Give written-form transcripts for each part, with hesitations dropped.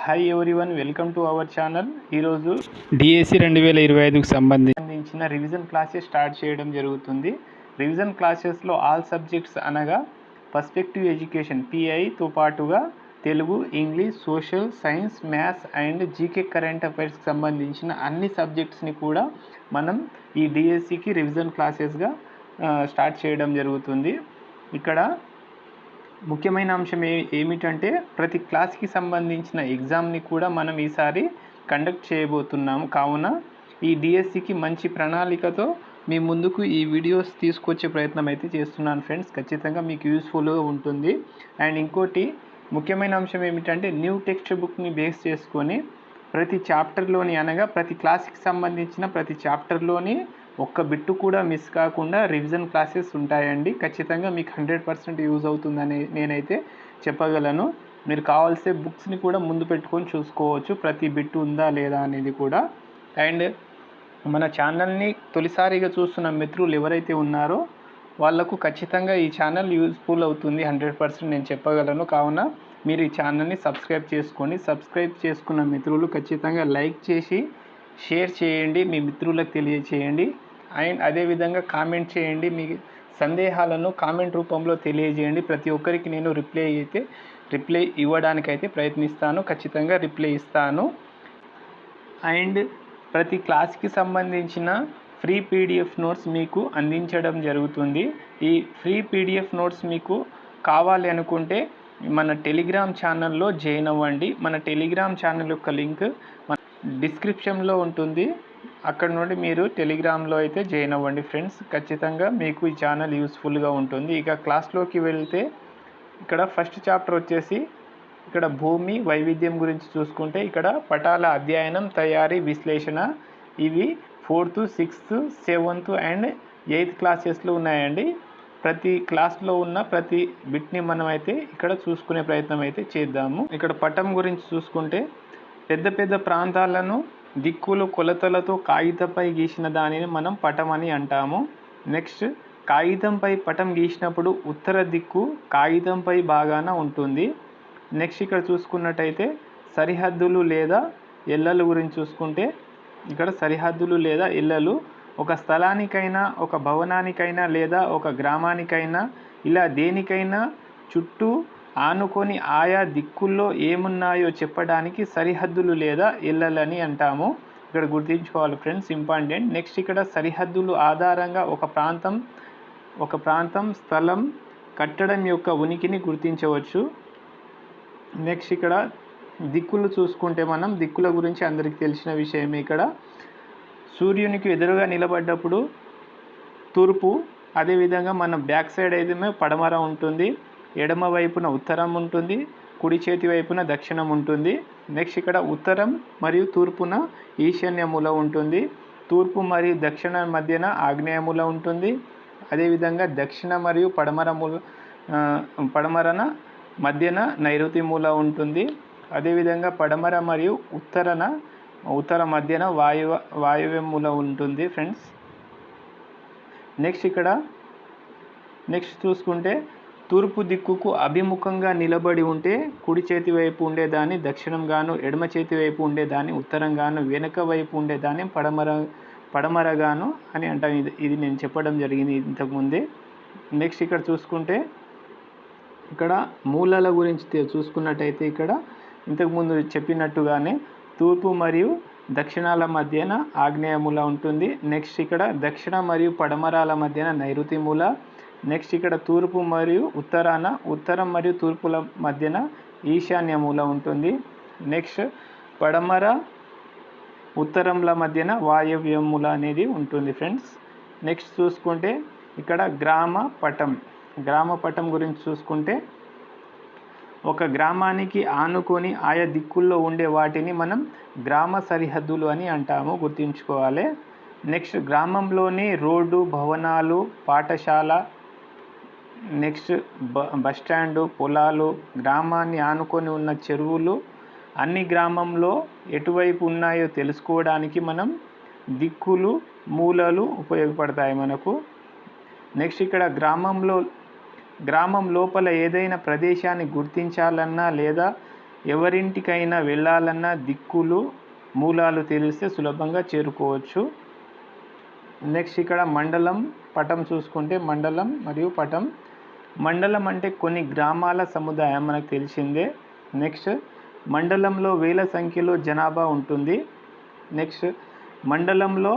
Hi everyone, welcome to our channel. ఈరోజు DSC 2025కు సంబంధించిన రివిజన్ క్లాసెస్ స్టార్ట్ చేయడం జరుగుతుంది. రివిజన్ క్లాసెస్లో ఆల్ సబ్జెక్ట్స్ అనగా పర్స్పెక్టివ్ ఎడ్యుకేషన్ పిఐతో పాటుగా Telugu, English, social, science, maths and GK current అఫైర్స్కి సంబంధించిన అన్ని సబ్జెక్ట్స్ని కూడా మనం ఈ డిఎస్సికి రివిజన్ క్లాసెస్గా స్టార్ట్ చేయడం జరుగుతుంది. ఇక్కడ ముఖ్యమైన అంశం ఏమిటంటే ప్రతి క్లాస్కి సంబంధించిన ఎగ్జామ్ని కూడా మనం ఈసారి కండక్ట్ చేయబోతున్నాము. కావున ఈ డిఎస్సికి మంచి ప్రణాళికతో మీ ముందుకు ఈ వీడియోస్ తీసుకొచ్చే ప్రయత్నం అయితే చేస్తున్నాను ఫ్రెండ్స్. ఖచ్చితంగా మీకు యూస్ఫుల్గా ఉంటుంది. అండ్ ఇంకోటి ముఖ్యమైన అంశం ఏమిటంటే న్యూ టెక్స్ట్ బుక్ని బేస్ చేసుకొని ప్రతి చాప్టర్లోని అనగా ప్రతి క్లాస్కి సంబంధించిన ప్రతి చాప్టర్లోని ఒక్క బిట్టు కూడా మిస్ కాకుండా రివిజన్ క్లాసెస్ ఉంటాయండి. ఖచ్చితంగా మీకు 100% యూజ్ అవుతుందని నేనైతే చెప్పగలను. మీరు కావాల్సే బుక్స్ని కూడా ముందు పెట్టుకొని చూసుకోవచ్చు, ప్రతి బిట్టు ఉందా లేదా అనేది కూడా. అండ్ మన ఛానల్ని తొలిసారిగా చూస్తున్న మిత్రులు ఎవరైతే ఉన్నారో వాళ్లకు ఖచ్చితంగా ఈ ఛానల్ యూజ్ఫుల్ అవుతుంది 100% నేను చెప్పగలను. కావున మీరు ఈ ఛానల్ని సబ్స్క్రైబ్ చేసుకోండి. సబ్స్క్రైబ్ చేసుకున్న మిత్రులు ఖచ్చితంగా లైక్ చేసి షేర్ చేయండి, మీ మిత్రులకు తెలియచేయండి. అండ్ అదేవిధంగా కామెంట్ చేయండి, మీ సందేహాలను కామెంట్ రూపంలో తెలియజేయండి. ప్రతి ఒక్కరికి నేను రిప్లై ఇవ్వడానికైతే ప్రయత్నిస్తాను, ఖచ్చితంగా రిప్లై ఇస్తాను. అండ్ ప్రతి క్లాస్కి సంబంధించిన ఫ్రీ పీడిఎఫ్ నోట్స్ మీకు అందించడం జరుగుతుంది. ఈ ఫ్రీ పీడిఎఫ్ నోట్స్ మీకు కావాలి అనుకుంటే మన టెలిగ్రామ్ ఛానల్లో జాయిన్ అవ్వండి. మన టెలిగ్రామ్ ఛానల్ యొక్క లింక్ మన డిస్క్రిప్షన్లో ఉంటుంది. అక్కడ నుండి మీరు టెలిగ్రామ్లో అయితే జాయిన్ అవ్వండి ఫ్రెండ్స్. ఖచ్చితంగా మీకు ఈ ఛానల్ యూస్ఫుల్గా ఉంటుంది. ఇక క్లాస్లోకి వెళ్తే ఇక్కడ ఫస్ట్ చాప్టర్ వచ్చేసి ఇక్కడ భూమి వైవిధ్యం గురించి చూసుకుంటే ఇక్కడ పటాల అధ్యయనం, తయారీ, విశ్లేషణ ఇవి 4th, 6th, 7th and 8th క్లాసెస్లో ఉన్నాయండి. ప్రతి క్లాస్లో ఉన్న ప్రతి బిట్ని మనం అయితే ఇక్కడ చూసుకునే ప్రయత్నం అయితే చేద్దాము. ఇక్కడ పటం గురించి చూసుకుంటే పెద్ద పెద్ద ప్రాంతాలను దిక్కులు కొలతలతో కాగితంపై గీసిన దానిని మనం పటం అని అంటాము. నెక్స్ట్ కాగితంపై పటం గీసినప్పుడు ఉత్తర దిక్కు కాగితంపై బాగాన ఉంటుంది. నెక్స్ట్ ఇక్కడ చూసుకున్నట్టయితే సరిహద్దులు లేదా ఎల్లలు గురించి చూసుకుంటే ఇక్కడ సరిహద్దులు లేదా ఎల్లలు ఒక స్థలానికైనా, ఒక భవనానికైనా లేదా ఒక గ్రామానికైనా ఇలా దేనికైనా చుట్టూ ఆనుకొని ఆయా దిక్కుల్లో ఏమున్నాయో చెప్పడానికి సరిహద్దులు లేదా ఎల్లలని అంటాము. ఇక్కడ గుర్తుంచుకోవాలి ఫ్రెండ్స్, ఇంపార్టెంట్. నెక్స్ట్ ఇక్కడ సరిహద్దులు ఆధారంగా ఒక ప్రాంతం స్థలం కట్టడం యొక్క ఉనికిని గుర్తించవచ్చు. నెక్స్ట్ ఇక్కడ దిక్కులు చూసుకుంటే మనం దిక్కుల గురించి అందరికీ తెలిసిన విషయమే. ఇక్కడ సూర్యునికి ఎదురుగా నిలబడ్డప్పుడు తూర్పు, అదేవిధంగా మన బ్యాక్ సైడ్ అయితే పడమర ఉంటుంది, ఎడమ వైపున ఉత్తరం ఉంటుంది, కుడి చేతి వైపున దక్షిణం ఉంటుంది. నెక్స్ట్ ఇక్కడ ఉత్తరం మరియు తూర్పున ఈశాన్య మూల ఉంటుంది, తూర్పు మరియు దక్షిణ మధ్యన ఆగ్నేయ మూల ఉంటుంది, అదేవిధంగా దక్షిణ మరియు పడమరన మధ్యన నైరుతి మూల ఉంటుంది, అదేవిధంగా పడమర మరియు ఉత్తర మధ్యన వాయువ్య మూల ఉంటుంది ఫ్రెండ్స్. నెక్స్ట్ చూసుకుంటే తూర్పు దిక్కుకు అభిముఖంగా నిలబడి ఉంటే కుడి చేతి వైపు ఉండేదాన్ని దక్షిణంగాను, ఎడమ చేతి వైపు ఉండేదాన్ని ఉత్తరంగాను, వెనుక వైపు ఉండేదాన్ని పడమరగాను అని అంటాం. ఇది నేను చెప్పడం జరిగింది ఇంతకుముందే. నెక్స్ట్ ఇక్కడ చూసుకుంటే ఇక్కడ మూలల గురించి చూసుకున్నట్టయితే ఇక్కడ ఇంతకుముందు చెప్పినట్టుగానే తూర్పు మరియు దక్షిణాల మధ్యన ఆగ్నేయ మూల ఉంటుంది. నెక్స్ట్ ఇక్కడ దక్షిణ మరియు పడమరాల మధ్యన నైరుతి మూల. నెక్స్ట్ ఇక్కడ తూర్పు మరియు ఉత్తరం మరియు తూర్పుల మధ్యన ఈశాన్య మూల ఉంటుంది. నెక్స్ట్ పడమర ఉత్తరంల మధ్యన వాయవ్య మూల అనేది ఉంటుంది ఫ్రెండ్స్. నెక్స్ట్ చూసుకుంటే ఇక్కడ గ్రామ పటం గురించి చూసుకుంటే ఒక గ్రామానికి ఆనుకొని ఆయా దిక్కుల్లో ఉండే వాటిని మనం గ్రామ సరిహద్దులు అని అంటాము, గుర్తుంచుకోవాలి. నెక్స్ట్ గ్రామంలోని రోడ్డు, భవనాలు, పాఠశాల, నెక్స్ట్ బస్టాండు, పొలాలు, గ్రామాన్ని ఆనుకొని ఉన్న చెరువులు అన్ని గ్రామంలో ఎటువైపు ఉన్నాయో తెలుసుకోవడానికి మనం దిక్కులు, మూలలు ఉపయోగపడతాయి మనకు. నెక్స్ట్ ఇక్కడ గ్రామం లోపల ఏదైనా ప్రదేశాన్ని గుర్తించాలన్నా లేదా ఎవరింటికైనా వెళ్ళాలన్న దిక్కులు మూలాలు తెలిస్తే సులభంగా చేరుకోవచ్చు. నెక్స్ట్ ఇక్కడ మండలం పటం చూసుకుంటే మండలం మరియు పటం. మండలం అంటే కొన్ని గ్రామాల సముదాయం మనకు తెలిసిందే. నెక్స్ట్ మండలంలో వేల సంఖ్యలో జనాభా ఉంటుంది. నెక్స్ట్ మండలంలో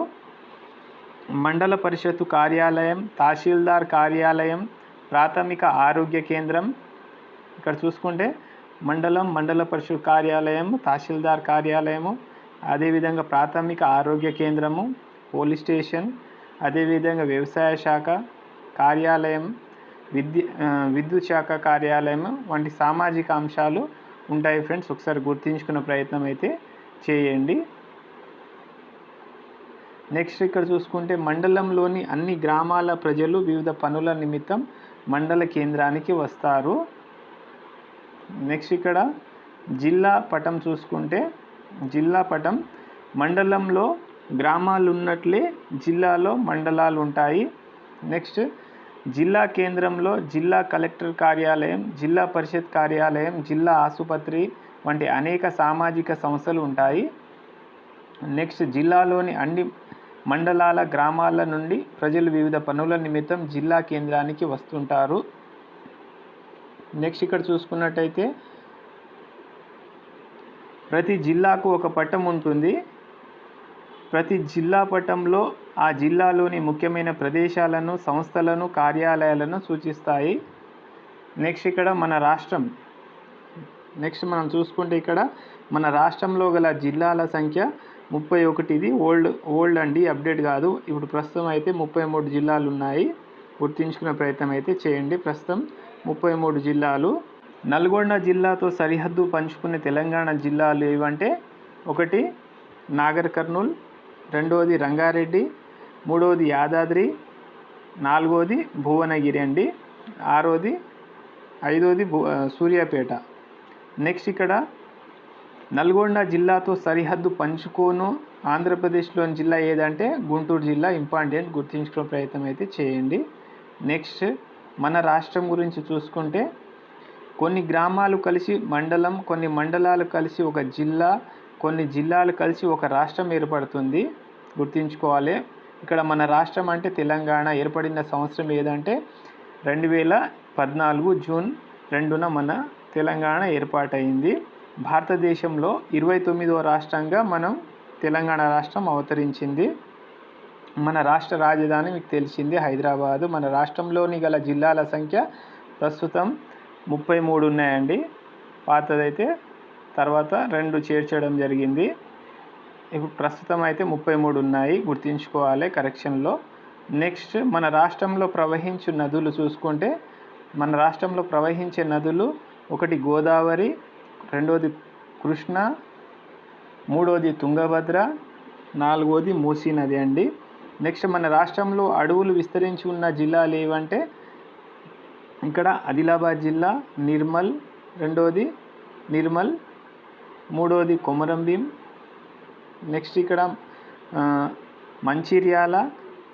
మండల పరిషత్తు కార్యాలయం, తహసీల్దార్ కార్యాలయం, ప్రాథమిక ఆరోగ్య కేంద్రం. ఇక్కడ చూసుకుంటే మండలం, మండల పరిషత్ కార్యాలయం, తహసీల్దార్ కార్యాలయము, అదేవిధంగా ప్రాథమిక ఆరోగ్య కేంద్రము, పోలీస్ స్టేషన్, అదేవిధంగా వ్యవసాయ శాఖ కార్యాలయం, విద్యుత్ శాఖ కార్యాలయం వంటి సామాజిక అంశాలు ఉంటాయి ఫ్రెండ్స్. ఒకసారి గుర్తుంచుకునే ప్రయత్నం అయితే చేయండి. నెక్స్ట్ ఇక్కడ చూసుకుంటే మండలంలోని అన్ని గ్రామాల ప్రజలు వివిధ పనుల నిమిత్తం మండల కేంద్రానికి వస్తారు. నెక్స్ట్ ఇక్కడ జిల్లా పటం చూసుకుంటే జిల్లా పటం మండలంలో గ్రామాలు ఉన్నట్లే జిల్లాలో మండలాలు ఉంటాయి. నెక్స్ట్ జిల్లా కేంద్రంలో జిల్లా కలెక్టర్ కార్యాలయం, జిల్లా పరిషత్ కార్యాలయం, జిల్లా ఆసుపత్రి వంటి అనేక సామాజిక సంస్థలు ఉంటాయి. నెక్స్ట్ జిల్లాలోని అన్ని మండలాల గ్రామాల నుండి ప్రజలు వివిధ పనుల నిమిత్తం జిల్లా కేంద్రానికి వస్తుంటారు. నెక్స్ట్ ఇక్కడ చూసుకున్నట్టయితే ప్రతి జిల్లాకు ఒక పట్టం ఉంటుంది. ప్రతి జిల్లా పట్టంలో ఆ జిల్లాలోని ముఖ్యమైన ప్రదేశాలను, సంస్థలను, కార్యాలయాలను సూచిస్తాయి. నెక్స్ట్ ఇక్కడ మన రాష్ట్రం. నెక్స్ట్ మనం చూసుకుంటే ఇక్కడ మన రాష్ట్రంలో గల జిల్లాల సంఖ్య 31. ఇది ఓల్డ్ అండి, అప్డేట్ కాదు. ఇప్పుడు ప్రస్తుతం అయితే 33 జిల్లాలు ఉన్నాయి. గుర్తుంచుకునే ప్రయత్నం అయితే చేయండి. ప్రస్తుతం 33 జిల్లాలు. నల్గొండ జిల్లాతో సరిహద్దు పంచుకునే తెలంగాణ జిల్లాలు ఏవంటే 1 నాగర్ కర్నూల్, 2ది రంగారెడ్డి, 3ది యాదాద్రి, 4ది భువనగిరి అండి, 5ది సూర్యాపేట. నెక్స్ట్ ఇక్కడ నల్గొండ జిల్లాతో సరిహద్దు పంచుకోను ఆంధ్రప్రదేశ్లోని జిల్లా ఏదంటే గుంటూరు జిల్లా. ఇంపార్టెంట్, గుర్తుంచుకునే ప్రయత్నం అయితే చేయండి. నెక్స్ట్ మన రాష్ట్రం గురించి చూసుకుంటే కొన్ని గ్రామాలు కలిసి మండలం, కొన్ని మండలాలు కలిసి ఒక జిల్లా, కొన్ని జిల్లాలు కలిసి ఒక రాష్ట్రం ఏర్పడుతుంది. గుర్తుంచుకోవాలి. ఇక్కడ మన రాష్ట్రం అంటే తెలంగాణ. ఏర్పడిన సంవత్సరం ఏదంటే 2014 జూన్ 2న మన తెలంగాణ ఏర్పాటైంది. భారతదేశంలో 29వ రాష్ట్రంగా మనం తెలంగాణ రాష్ట్రం అవతరించింది. మన రాష్ట్ర రాజధాని మీకు తెలిసింది హైదరాబాదు. మన రాష్ట్రంలోని గల జిల్లాల సంఖ్య ప్రస్తుతం 33 ఉన్నాయండి. పాతదైతే తర్వాత 2 చేర్చడం జరిగింది. ఇప్పుడు ప్రస్తుతం అయితే 33 ఉన్నాయి. గుర్తుంచుకోవాలి కరెక్షన్లో. నెక్స్ట్ మన రాష్ట్రంలో ప్రవహించే నదులు చూసుకుంటే మన రాష్ట్రంలో ప్రవహించే నదులు 1 గోదావరి, 2ది కృష్ణ, 3ది తుంగభద్ర, 4ది మూసీ నది అండి. నెక్స్ట్ మన రాష్ట్రంలో అడవులు విస్తరించి ఉన్న జిల్లాలు ఏవంటే ఇక్కడ ఆదిలాబాద్ జిల్లా, నిర్మల్, 2ది నిర్మల్, 3ది కొమరంభీం. నెక్స్ట్ ఇక్కడ మంచిర్యాల,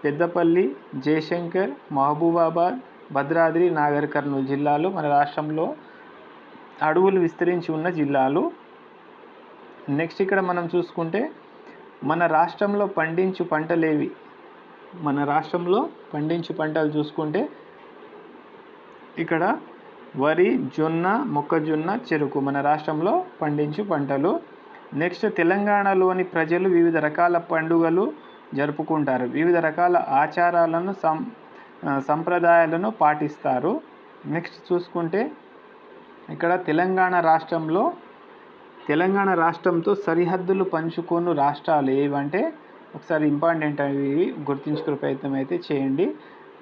పెద్దపల్లి, జయశంకర్, మహబూబాబాద్, భద్రాద్రి, నాగర్ కర్నూలు జిల్లాలు మన రాష్ట్రంలో అడవులు విస్తరించి ఉన్న జిల్లాలు. నెక్స్ట్ ఇక్కడ మనం చూసుకుంటే మన రాష్ట్రంలో పండించు పంటలేవి. మన రాష్ట్రంలో పండించు పంటలు చూసుకుంటే ఇక్కడ వరి, జొన్న, మొక్కజొన్న, చెరుకు మన రాష్ట్రంలో పండించు పంటలు. నెక్స్ట్ తెలంగాణలోని ప్రజలు వివిధ రకాల పండుగలు జరుపుకుంటారు. వివిధ రకాల ఆచారాలను, సంప్రదాయాలను పాటిస్తారు. నెక్స్ట్ చూసుకుంటే ఇక్కడ తెలంగాణ రాష్ట్రంతో సరిహద్దులు పంచుకోను రాష్ట్రాలు ఏవంటే ఒకసారి ఇంపార్టెంట్ అవి గుర్తుంచుకునే ప్రయత్నం అయితే చేయండి.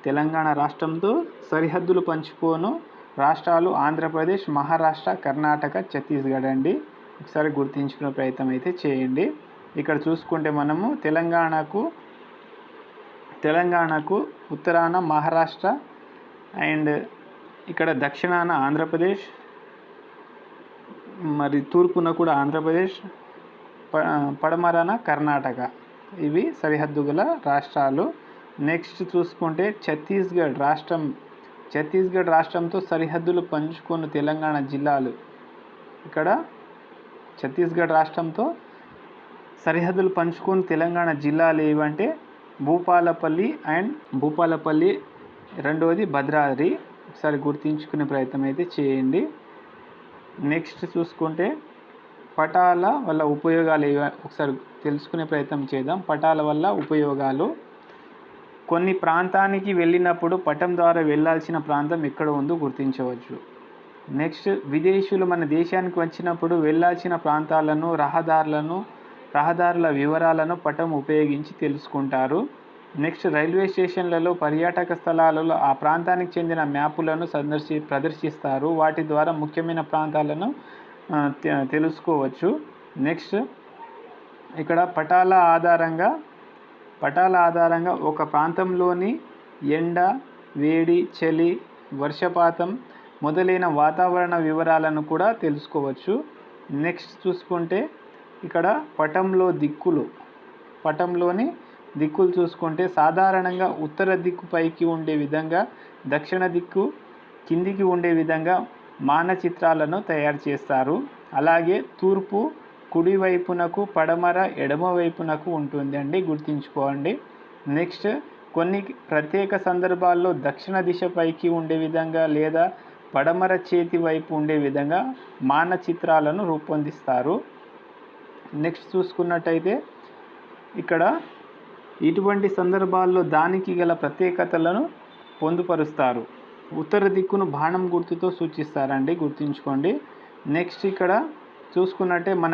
తెలంగాణ రాష్ట్రంతో సరిహద్దులు పంచుకోను రాష్ట్రాలు ఆంధ్రప్రదేశ్, మహారాష్ట్ర, కర్ణాటక, ఛత్తీస్గఢ్ అండి. ఒకసారి గుర్తుంచుకునే ప్రయత్నం అయితే చేయండి. ఇక్కడ చూసుకుంటే మనము తెలంగాణకు ఉత్తరాన మహారాష్ట్ర అండ్ ఇక్కడ దక్షిణాన ఆంధ్రప్రదేశ్, మరి తూర్పున కూడా ఆంధ్రప్రదేశ్, పడమరన కర్ణాటక. ఇవి సరిహద్దు గల రాష్ట్రాలు. నెక్స్ట్ చూసుకుంటే ఛత్తీస్గఢ్ రాష్ట్రంతో సరిహద్దులు పంచుకున్న తెలంగాణ జిల్లాలు ఇక్కడ ఛత్తీస్గఢ్ రాష్ట్రంతో సరిహద్దులు పంచుకొని తెలంగాణ జిల్లాలు ఏవంటే భూపాలపల్లి, రెండవది భద్రాద్రి. ఒకసారి గుర్తుంచుకునే ప్రయత్నం అయితే చేయండి. నెక్స్ట్ చూసుకుంటే పటాల వల్ల ఉపయోగాలు ఒకసారి తెలుసుకునే ప్రయత్నం చేద్దాం. పటాల వల్ల ఉపయోగాలు: కొన్ని ప్రాంతానికి వెళ్ళినప్పుడు పటం ద్వారా వెళ్ళాల్సిన ప్రాంతం ఎక్కడ ఉందో గుర్తించవచ్చు. నెక్స్ట్, విదేశీయులు మన దేశానికి వచ్చినప్పుడు వెళ్ళాల్సిన ప్రాంతాలను, రహదారుల వివరాలను పటం ఉపయోగించి తెలుసుకుంటారు. నెక్స్ట్, రైల్వే స్టేషన్లలో, పర్యాటక స్థలాలలో ఆ ప్రాంతానికి చెందిన మ్యాపులను ప్రదర్శిస్తారు. వాటి ద్వారా ముఖ్యమైన ప్రాంతాలను తెలుసుకోవచ్చు. నెక్స్ట్, ఇక్కడ పటాల ఆధారంగా ఒక ప్రాంతంలోని ఎండ, వేడి, చలి, వర్షపాతం మొదలైన వాతావరణ వివరాలను కూడా తెలుసుకోవచ్చు. నెక్స్ట్ చూసుకుంటే ఇక్కడ పటంలోని దిక్కులు చూసుకుంటే సాధారణంగా ఉత్తర దిక్కు పైకి ఉండే విధంగా, దక్షిణ దిక్కు కిందికి ఉండే విధంగా మానచిత్రాలను తయారు చేస్తారు. అలాగే తూర్పు కుడి వైపునకు, పడమర ఎడమ వైపునకు ఉంటుంది అండి, గుర్తుంచుకోండి. నెక్స్ట్, కొన్ని ప్రత్యేక సందర్భాల్లో దక్షిణ దిశ పైకి ఉండే విధంగా లేదా పడమర చేతి వైపు ఉండే విధంగా మానచిత్రాలను రూపొందిస్తారు. నెక్స్ట్ చూసుకున్నట్టయితే ఇక్కడ ఇటువంటి సందర్భాల్లో దానికి గల ప్రత్యేకతలను పొందుపరుస్తారు. ఉత్తర దిక్కును బాణం గుర్తుతో సూచిస్తారండి, గుర్తుంచుకోండి. నెక్స్ట్, ఇక్కడ చూసుకున్నట్టే మన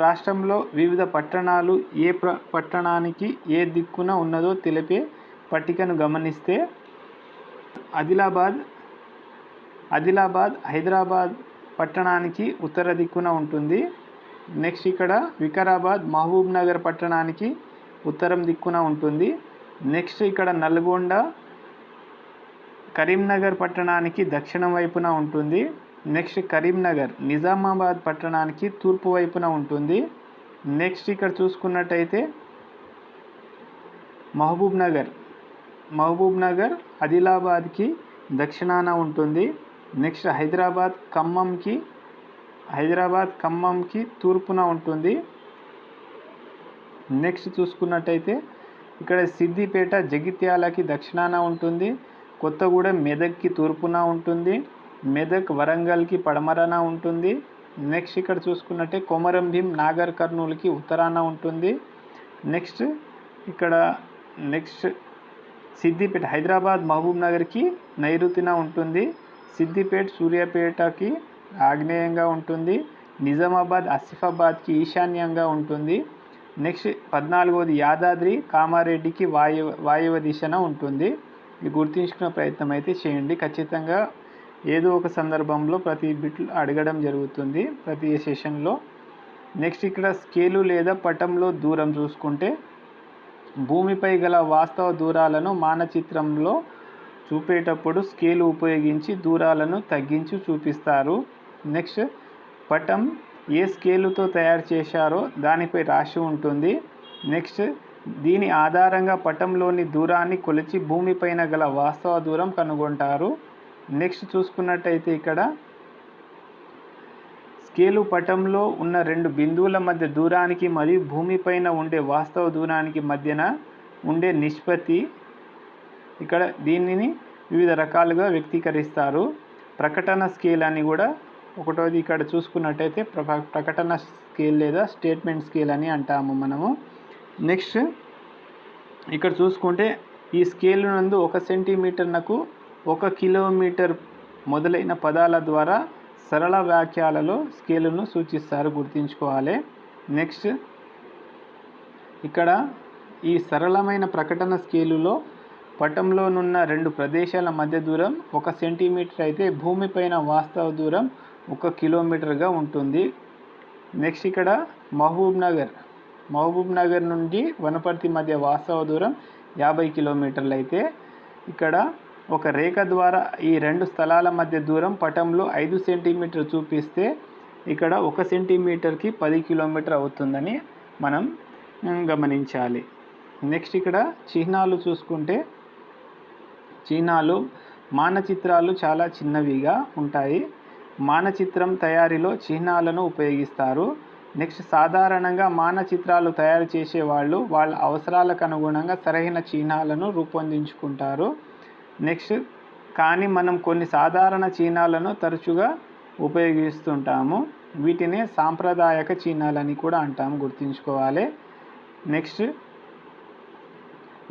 రాష్ట్రంలో వివిధ పట్టణాలు ఏ పట్టణానికి ఏ దిక్కున ఉన్నదో తెలిపే పట్టికను గమనిస్తే ఆదిలాబాద్ హైదరాబాద్ పట్టణానికి ఉత్తర దిక్కున ఉంటుంది. నెక్స్ట్, ఇక్కడ వికారాబాద్ మహబూబ్ నగర్ పట్టణానికి ఉత్తరం దిక్కున ఉంటుంది. నెక్స్ట్, ఇక్కడ నల్గొండ కరీంనగర్ పట్టణానికి దక్షిణం వైపున ఉంటుంది. నెక్స్ట్, కరీంనగర్ నిజామాబాద్ పట్టణానికి తూర్పు వైపున ఉంటుంది. నెక్స్ట్, ఇక్కడ చూసుకున్నట్టయితే మహబూబ్ నగర్ ఆదిలాబాద్కి దక్షిణాన ఉంటుంది. నెక్స్ట్, హైదరాబాద్ ఖమ్మంకి తూర్పున ఉంటుంది. నెక్స్ట్ చూసుకున్నట్టయితే ఇక్కడ సిద్దిపేట జగిత్యాలకి దక్షిణాన ఉంటుంది. కొత్తగూడెం మెదక్కి తూర్పున ఉంటుంది. మెదక్ వరంగల్కి పడమరన ఉంటుంది. నెక్స్ట్, ఇక్కడ చూసుకున్నట్టే కొమరం భీం నాగర్ కర్నూలుకి ఉత్తరాన ఉంటుంది. నెక్స్ట్, సిద్దిపేట హైదరాబాద్ మహబూబ్ నగర్కి నైరుతిన ఉంటుంది. సిద్దిపేట సూర్యాపేటకి ఆగ్నేయంగా ఉంటుంది. నిజామాబాద్ ఆసిఫాబాద్కి ఈశాన్యంగా ఉంటుంది. నెక్స్ట్, 14వది యాదాద్రి కామారెడ్డికి వాయువ దిశన ఉంటుంది. ఇది గుర్తుంచుకునే ప్రయత్నం అయితే చేయండి. ఖచ్చితంగా ఏదో ఒక సందర్భంలో ప్రతి బిట్లు అడగడం జరుగుతుంది ప్రతి సెషన్లో. నెక్స్ట్, ఇక్కడ స్కేలు లేదా పటంలో దూరం చూసుకుంటే భూమిపై గల వాస్తవ దూరాలను మానచిత్రంలో చూపేటప్పుడు స్కేలు ఉపయోగించి దూరాలను తగ్గించి చూపిస్తారు. నెక్స్ట్, పటం ఏ స్కేలుతో తయారు చేశారో దానిపై రాసి ఉంటుంది. నెక్స్ట్, దీని ఆధారంగా పటంలోని దూరాన్ని కొలిచి భూమిపైన గల వాస్తవ దూరం కనుగొంటారు. నెక్స్ట్ చూసుకున్నట్టయితే ఇక్కడ స్కేలు పటంలో ఉన్న రెండు బిందువుల మధ్య దూరానికి మరియు భూమిపైన ఉండే వాస్తవ దూరానికి మధ్యన ఉండే నిష్పత్తి. ఇక్కడ దీనిని వివిధ రకాలుగా వ్యక్తీకరిస్తారు. ప్రకటన స్కేల్ అని కూడా ఒకటోది ఇక్కడ చూసుకున్నట్టయితే ప్రకటన స్కేల్ లేదా స్టేట్మెంట్ స్కేల్ అని అంటాము మనము. నెక్స్ట్, ఇక్కడ చూసుకుంటే ఈ స్కేల్ నందు 1 సెంటీమీటర్నకు 1 కిలోమీటర్ మొదలైన పదాల ద్వారా సరళ వాక్యాలలో స్కేలును సూచిస్తారు, గుర్తుంచుకోవాలి. నెక్స్ట్, ఇక్కడ ఈ సరళమైన ప్రకటన స్కేలులో పటంలోనున్న రెండు ప్రదేశాల మధ్య దూరం 1 సెంటీమీటర్ అయితే భూమిపైన వాస్తవ దూరం 1 కిలోమీటర్గా ఉంటుంది. నెక్స్ట్, ఇక్కడ మహబూబ్ నగర్ నుండి వనపర్తి మధ్య వాస్తవ దూరం 50 కిలోమీటర్లు అయితే ఇక్కడ ఒక రేఖ ద్వారా ఈ రెండు స్థలాల మధ్య దూరం పటంలో 5 సెంటీమీటర్ చూపిస్తే ఇక్కడ 1 సెంటీమీటర్కి 10 కిలోమీటర్ అవుతుందని మనం గమనించాలి. నెక్స్ట్, ఇక్కడ చిహ్నాలు చూసుకుంటే మానచిత్రాలు చాలా చిన్నవిగా ఉంటాయి. మానచిత్రం తయారీలో చిహ్నాలను ఉపయోగిస్తారు. నెక్స్ట్ సాధారణంగా మానచిత్రాలు తయారు చేసేవాళ్ళు వాళ్ళ అవసరాలకు అనుగుణంగా సరైన చిహ్నాలను రూపొందించుకుంటారు. నెక్స్ట్ కానీ మనం కొన్ని సాధారణ చిహ్నాలను తరచుగా ఉపయోగిస్తుంటాము. వీటినే సాంప్రదాయక చిహ్నాలని కూడా అంటాము, గుర్తుంచుకోవాలి. నెక్స్ట్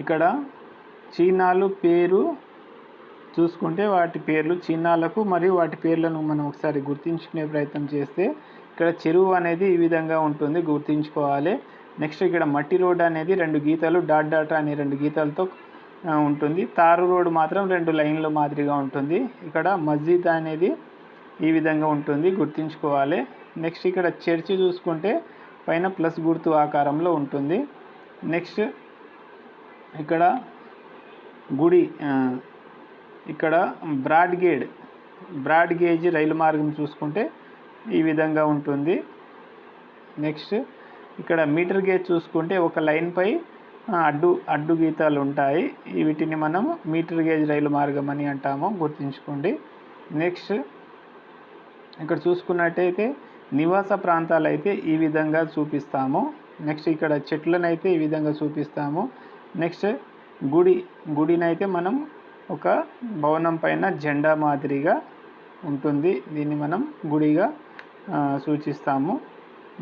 ఇక్కడ చిహ్నాలు పేరు చూసుకుంటే వాటి పేర్లు చిహ్నాలకు మరియు వాటి పేర్లను మనం ఒకసారి గుర్తించుకునే ప్రయత్నం చేస్తే ఇక్కడ చెరువు అనేది ఈ విధంగా ఉంటుంది, గుర్తుంచుకోవాలి. నెక్స్ట్ ఇక్కడ మట్టి రోడ్ అనేది 2 గీతలు డాట్ డాట్ అనే 2 గీతలతో ఉంటుంది. తారు రోడ్ మాత్రం 2 లైన్ల మాదిరిగా ఉంటుంది. ఇక్కడ మస్జిద్ అనేది ఈ విధంగా ఉంటుంది, గుర్తుంచుకోవాలి. నెక్స్ట్ ఇక్కడ చర్చి చూసుకుంటే పైన ప్లస్ గుర్తు ఆకారంలో ఉంటుంది. నెక్స్ట్ ఇక్కడ గుడి, ఇక్కడ బ్రాడ్ గేజ్ రైలు మార్గం చూసుకుంటే ఈ విధంగా ఉంటుంది. నెక్స్ట్ ఇక్కడ మీటర్ గేజ్ చూసుకుంటే ఒక లైన్పై అడ్డు గీతాలు ఉంటాయి. వీటిని మనం మీటర్ గేజ్ రైలు మార్గం అని అంటాము, గుర్తుంచుకోండి. నెక్స్ట్ ఇక్కడ చూసుకున్నట్టయితే నివాస ప్రాంతాలు అయితే ఈ విధంగా చూపిస్తాము. నెక్స్ట్ ఇక్కడ చెట్లను అయితే ఈ విధంగా చూపిస్తాము. నెక్స్ట్ గుడినైతే మనం ఒక భవనం పైన జెండా మాదిరిగా ఉంటుంది, దీన్ని మనం గుడిగా సూచిస్తాము.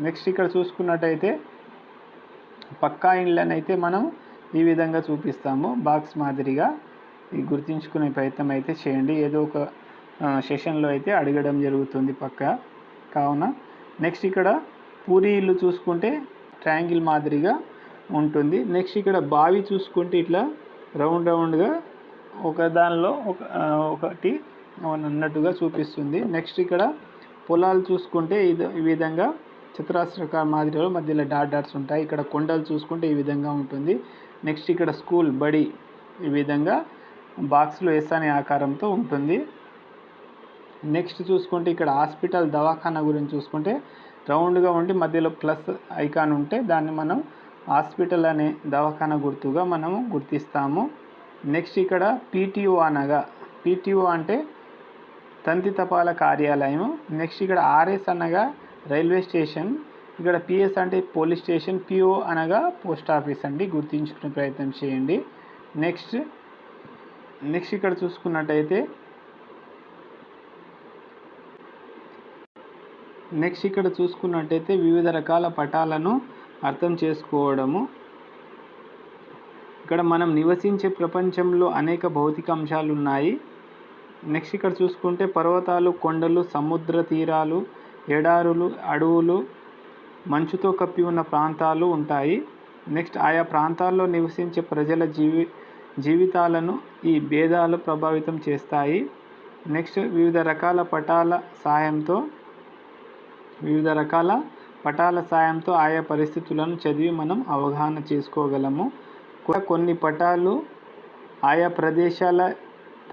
నెక్స్ట్ ఇక్కడ చూసుకున్నట్టయితే పక్కా ఇళ్ళని అయితే మనం ఈ విధంగా చూపిస్తాము, బాక్స్ మాదిరిగా. ఇది గుర్తుంచుకునే ప్రయత్నం అయితే చేయండి, ఏదో ఒక సెషన్లో అయితే అడగడం జరుగుతుంది పక్కా కావున. నెక్స్ట్ ఇక్కడ పూరి ఇల్లు చూసుకుంటే ట్రయాంగిల్ మాదిరిగా ఉంటుంది. నెక్స్ట్ ఇక్కడ బావి చూసుకుంటే ఇట్లా రౌండ్గా ఒక దానిలో ఒకటి అన్నట్టుగా చూపిస్తుంది. నెక్స్ట్ ఇక్కడ పొలాలు చూసుకుంటే ఈ విధంగా చతురాస్రక మాదిరిలో మధ్యలో డాట్స్ ఉంటాయి. ఇక్కడ కొండలు చూసుకుంటే ఈ విధంగా ఉంటుంది. నెక్స్ట్ ఇక్కడ స్కూల్ బడి ఈ విధంగా బాక్స్లో ఎస్ అనే ఆకారంతో ఉంటుంది. నెక్స్ట్ చూసుకుంటే ఇక్కడ హాస్పిటల్ దవాఖానా గురించి చూసుకుంటే రౌండ్గా ఉండి మధ్యలో ప్లస్ ఐకాన్ ఉంటే దాన్ని మనం హాస్పిటల్ అనే దవాఖానా గుర్తుగా మనము గుర్తిస్తాము. నెక్స్ట్ ఇక్కడ పీటీఓ అంటే తంతి తపాల కార్యాలయం. నెక్స్ట్ ఇక్కడ ఆర్ఎస్ అనగా రైల్వే స్టేషన్, ఇక్కడ పిఎస్ అంటే పోలీస్ స్టేషన్, పిఓ అనగా పోస్ట్ ఆఫీస్ అండి, గుర్తించుకునే ప్రయత్నం చేయండి. నెక్స్ట్ ఇక్కడ చూసుకున్నట్టయితే వివిధ రకాల పటాలను అర్థం చేసుకోవడము. ఇక్కడ మనం నివసించే ప్రపంచంలో అనేక భౌతిక అంశాలు ఉన్నాయి. నెక్స్ట్ ఇక్కడ చూసుకుంటే పర్వతాలు, కొండలు, సముద్ర తీరాలు, ఎడారులు, అడవులు, మంచుతో కప్పి ఉన్న ప్రాంతాలు ఉంటాయి. నెక్స్ట్ ఆయా ప్రాంతాల్లో నివసించే ప్రజల జీవితాలను ఈ భేదాలు ప్రభావితం చేస్తాయి. నెక్స్ట్ వివిధ రకాల పటాల సాయంతో ఆయా పరిస్థితులను చదివి మనం అవగాహన చేసుకోగలము. కొన్ని పటాలు ఆయా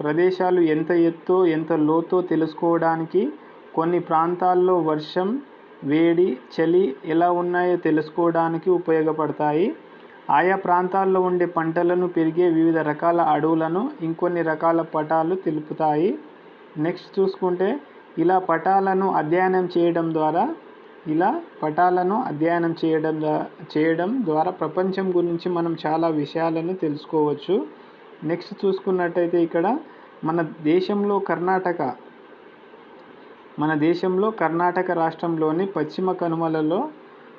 ప్రదేశాలు ఎంత ఎత్తో ఎంత లోతో తెలుసుకోవడానికి, కొన్ని ప్రాంతాల్లో వర్షం, వేడి, చలి ఎలా ఉన్నాయో తెలుసుకోవడానికి ఉపయోగపడతాయి. ఆయా ప్రాంతాల్లో ఉండే పంటలను, పెరిగే వివిధ రకాల అడవులను ఇంకొన్ని రకాల పటాలు తెలుపుతాయి. నెక్స్ట్ చూసుకుంటే ఇలా పటాలను అధ్యయనం చేయడం ద్వారా ప్రపంచం గురించి మనం చాలా విషయాలను తెలుసుకోవచ్చు. నెక్స్ట్ చూసుకున్నట్టయితే ఇక్కడ మన దేశంలో కర్ణాటక రాష్ట్రంలోని పశ్చిమ కనుమలలో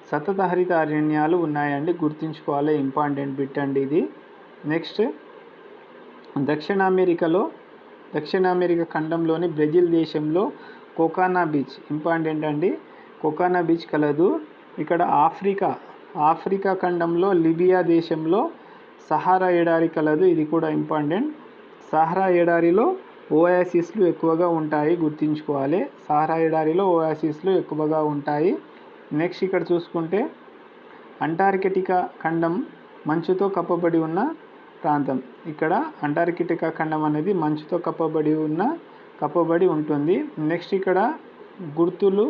సతత హరిత అరణ్యాలు ఉన్నాయండి, గుర్తుంచుకోవాలి, ఇంపార్టెంట్ బిట్ అండి ఇది. నెక్స్ట్ దక్షిణ అమెరికా ఖండంలోని బ్రెజిల్ దేశంలో కోకానా బీచ్ ఇంపార్టెంట్ అండి, కోకానా బీచ్ కలదు. ఇక్కడ ఆఫ్రికా ఖండంలో లిబియా దేశంలో సహారా ఎడారి కలదు, ఇది కూడా ఇంపార్టెంట్. సహారా ఎడారిలో ఓయాసిస్లు ఎక్కువగా ఉంటాయి, గుర్తుంచుకోవాలి, సహారా ఎడారిలో ఓయాసిస్లు ఎక్కువగా ఉంటాయి. నెక్స్ట్ ఇక్కడ చూసుకుంటే అంటార్కిటికా ఖండం మంచుతో కప్పబడి ఉన్న ప్రాంతం. ఇక్కడ అంటార్కిటికా ఖండం అనేది మంచుతో కప్పబడి ఉంటుంది. నెక్స్ట్ ఇక్కడ గుర్తులు,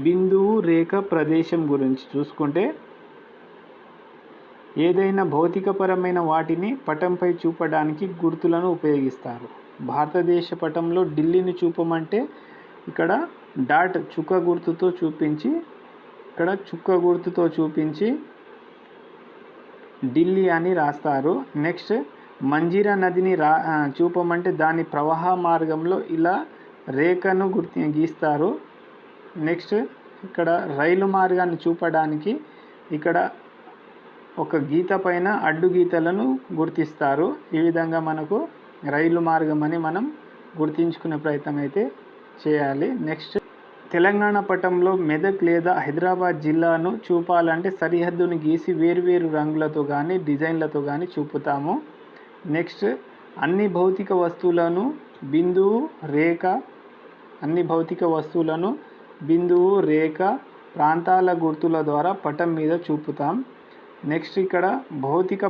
బిందువు, రేఖ, ప్రదేశం గురించి చూసుకుంటే ఏదైనా భౌతికపరమైన వాటిని పటంపై చూపడానికి గుర్తులను ఉపయోగిస్తారు. భారతదేశ పటంలో ఢిల్లీని చూపమంటే ఇక్కడ డాట్ చుక్క గుర్తుతో చూపించి, ఇక్కడ చుక్క గుర్తుతో చూపించి ఢిల్లీ అని రాస్తారు. నెక్స్ట్ మంజీరా నదిని చూపమంటే దాని ప్రవాహ మార్గంలో ఇలా రేఖను గీస్తారు. నెక్స్ట్ ఇక్కడ రైలు మార్గాన్ని చూపడానికి ఇక్కడ ఒక గీత పైన అడ్డు గీతలను గుర్తిస్తారు. ఈ విధంగా మనకు రైలు మార్గం అని మనం గుర్తించుకునే ప్రయత్నం అయితే చేయాలి. నెక్స్ట్ తెలంగాణ పటంలో మెదక్ లేదా హైదరాబాద్ జిల్లాను చూపాలంటే సరిహద్దును గీసి వేరువేరు రంగులతో కానీ డిజైన్లతో కానీ చూపుతాము. నెక్స్ట్ అన్ని భౌతిక వస్తువులను బిందువు రేఖ ప్రాంతాల గుర్తుల ద్వారా పటం మీద చూపుతాం. నెక్స్ట్ ఇక్కడ భౌతిక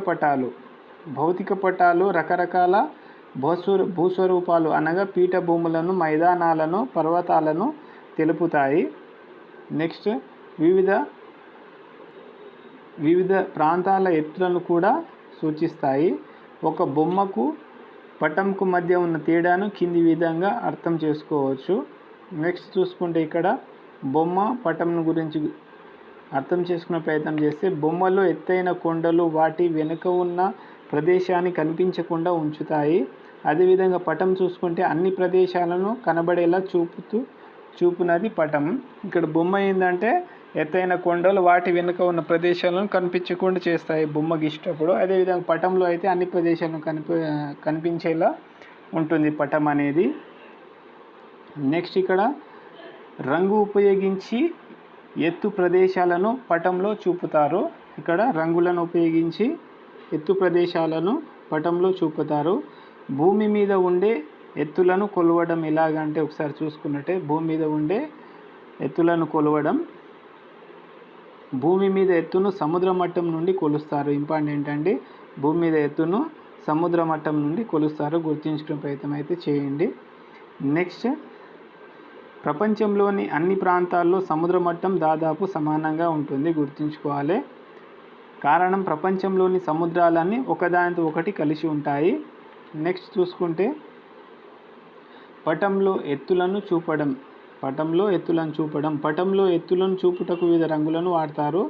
పటాలు రకరకాల భూస్వరూపాలు అనగా పీఠభూములను, మైదానాలను, పర్వతాలను తెలుపుతాయి. నెక్స్ట్ వివిధ ప్రాంతాల ఎత్తులను కూడా సూచిస్తాయి. ఒక బొమ్మకు పటంకు మధ్య ఉన్న తేడాను కింది విధంగా అర్థం చేసుకోవచ్చు. నెక్స్ట్ చూసుకుంటే ఇక్కడ బొమ్మ పటం గురించి అర్థం చేసుకునే ప్రయత్నం చేస్తే బొమ్మలో ఎత్తైన కొండలు వాటి వెనుక ఉన్న ప్రదేశాన్ని కనిపించకుండా ఉంచుతాయి. అదేవిధంగా పటం చూసుకుంటే అన్ని ప్రదేశాలను కనబడేలా చూపునది పటం. ఇక్కడ బొమ్మ ఏంటంటే ఎత్తైన కొండలు వాటి వెనుక ఉన్న ప్రదేశాలను కనిపించకుండా చేస్తాయి బొమ్మ గీసేటప్పుడు. అదేవిధంగా పటంలో అయితే అన్ని ప్రదేశాలను కనిపించేలా ఉంటుంది పటం అనేది. నెక్స్ట్ ఇక్కడ రంగు ఉపయోగించి ఎత్తు ప్రదేశాలను పటంలో చూపుతారు. ఇక్కడ రంగులను ఉపయోగించి ఎత్తు ప్రదేశాలను పటంలో చూపుతారు. భూమి మీద ఉండే ఎత్తులను కొలవడం ఎలాగంటే ఒకసారి చూసుకున్నట్టే భూమి మీద ఉండే ఎత్తులను కొలవడం, భూమి మీద ఎత్తును సముద్ర మట్టం నుండి కొలుస్తారు. ఇంపార్టెంట్ అండి, భూమి మీద ఎత్తును సముద్ర మట్టం నుండి కొలుస్తారు. గుర్తించుకునే ప్రయత్నం అయితే చేయండి. నెక్స్ట్ ప్రపంచంలోని అన్ని ప్రాంతాల్లో సముద్ర మట్టం దాదాపు సమానంగా ఉంటుంది. గుర్తుంచుకోవాలి. కారణం ప్రపంచంలోని సముద్రాలన్నీ ఒకదానితో ఒకటి కలిసి ఉంటాయి. నెక్స్ట్ చూసుకుంటే పటంలో ఎత్తులను చూపడం. పటంలో ఎత్తులను చూపుటకు వివిధ రంగులను వాడతారు.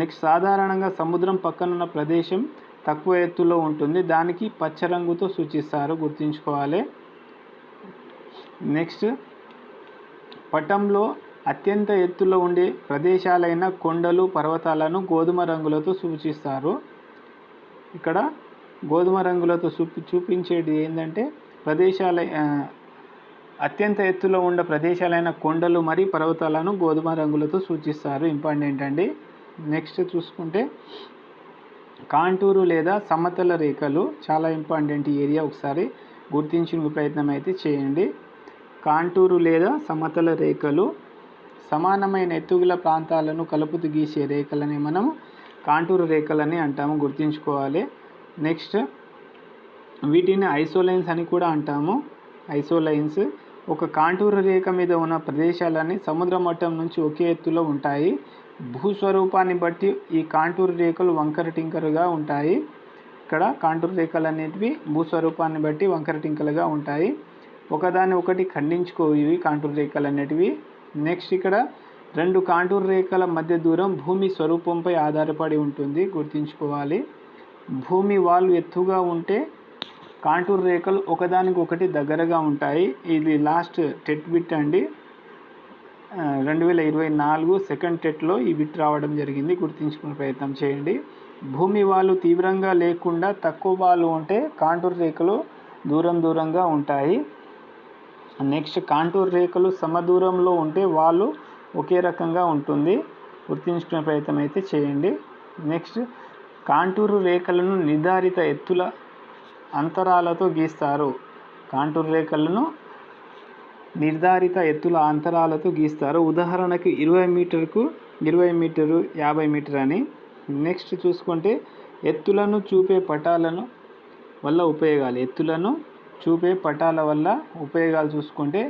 నెక్స్ట్ సాధారణంగా సముద్రం పక్కనున్న ప్రదేశం తక్కువ ఎత్తులో ఉంటుంది, దానికి పచ్చ రంగుతో సూచిస్తారు. గుర్తుంచుకోవాలి. నెక్స్ట్ పటంలో అత్యంత ఎత్తులో ఉండే ప్రదేశాలైన కొండలు, పర్వతాలను గోధుమ రంగులతో సూచిస్తారు. ఇక్కడ గోధుమ రంగులతో చూపించేది ఏంటంటే అత్యంత ఎత్తులో ఉండే ప్రదేశాలైన కొండలు మరియు పర్వతాలను గోధుమ రంగులతో సూచిస్తారు. ఇంపార్టెంట్ అండి. నెక్స్ట్ చూసుకుంటే కాంటూరు లేదా సమతల రేఖలు చాలా ఇంపార్టెంట్ ఏరియా, ఒకసారి గుర్తించుకునే ప్రయత్నం అయితే చేయండి. కాంటూరు లేదా సమతల రేఖలు సమానమైన ఎత్తుగల ప్రాంతాలను కలుపుతూ గీసే రేఖలని మనం కాంటూరు రేఖలని అంటాము. గుర్తుంచుకోవాలి. నెక్స్ట్ వీటిని ఐసోలైన్స్ అని కూడా అంటాము. ఐసోలైన్స్ ఒక కాంటూరు రేఖ మీద ఉన్న ప్రదేశాలన్నీ సముద్ర మట్టం నుంచి ఒకే ఎత్తులో ఉంటాయి. భూస్వరూపాన్ని బట్టి ఈ కాంటూరు రేఖలు వంకర టింకరగా ఉంటాయి. ఇక్కడ కాంటూరు రేఖలు అనేటివి భూస్వరూపాన్ని బట్టి వంకర టింకలుగా ఉంటాయి. ఒకదాన్ని ఒకటి ఖండించుకోవు ఇవి కాంటూరు రేఖలు అనేటివి. నెక్స్ట్ ఇక్కడ రెండు కాంటూరు రేఖల మధ్య దూరం భూమి స్వరూపంపై ఆధారపడి ఉంటుంది. గుర్తుంచుకోవాలి. భూమి వాలు ఎత్తుగా ఉంటే కాంటూరు రేఖలు ఒకదానికొకటి దగ్గరగా ఉంటాయి. ఇది లాస్ట్ టెట్ బిట్ అండి. 2024 సెకండ్ టెట్లో ఈ బిట్ రావడం జరిగింది. గుర్తుంచుకునే ప్రయత్నం చేయండి. భూమి వాలు తీవ్రంగా లేకుండా తక్కువ వాలు ఉంటే కాంటూరు రేఖలు దూరంగా ఉంటాయి. నెక్స్ట్ కాంటూరు రేఖలు సమదూరంలో ఉంటే వాలు ఒకే రకంగా ఉంటుంది. గుర్తుంచుకునే ప్రయత్నం అయితే చేయండి. నెక్స్ట్ కాంటూరు రేఖలను నిర్ధారిత ఎత్తుల అంతరాలతో గీస్తారు. కాంటూరు రేఖలను నిర్ధారిత ఎత్తుల అంతరాలతో గీస్తారు. ఉదాహరణకు 20 మీటర్కు 20 మీటరు, 50 మీటర్ అని. నెక్స్ట్ చూసుకుంటే ఎత్తులను చూపే పటాల వల్ల ఉపయోగాలు చూసుకుంటే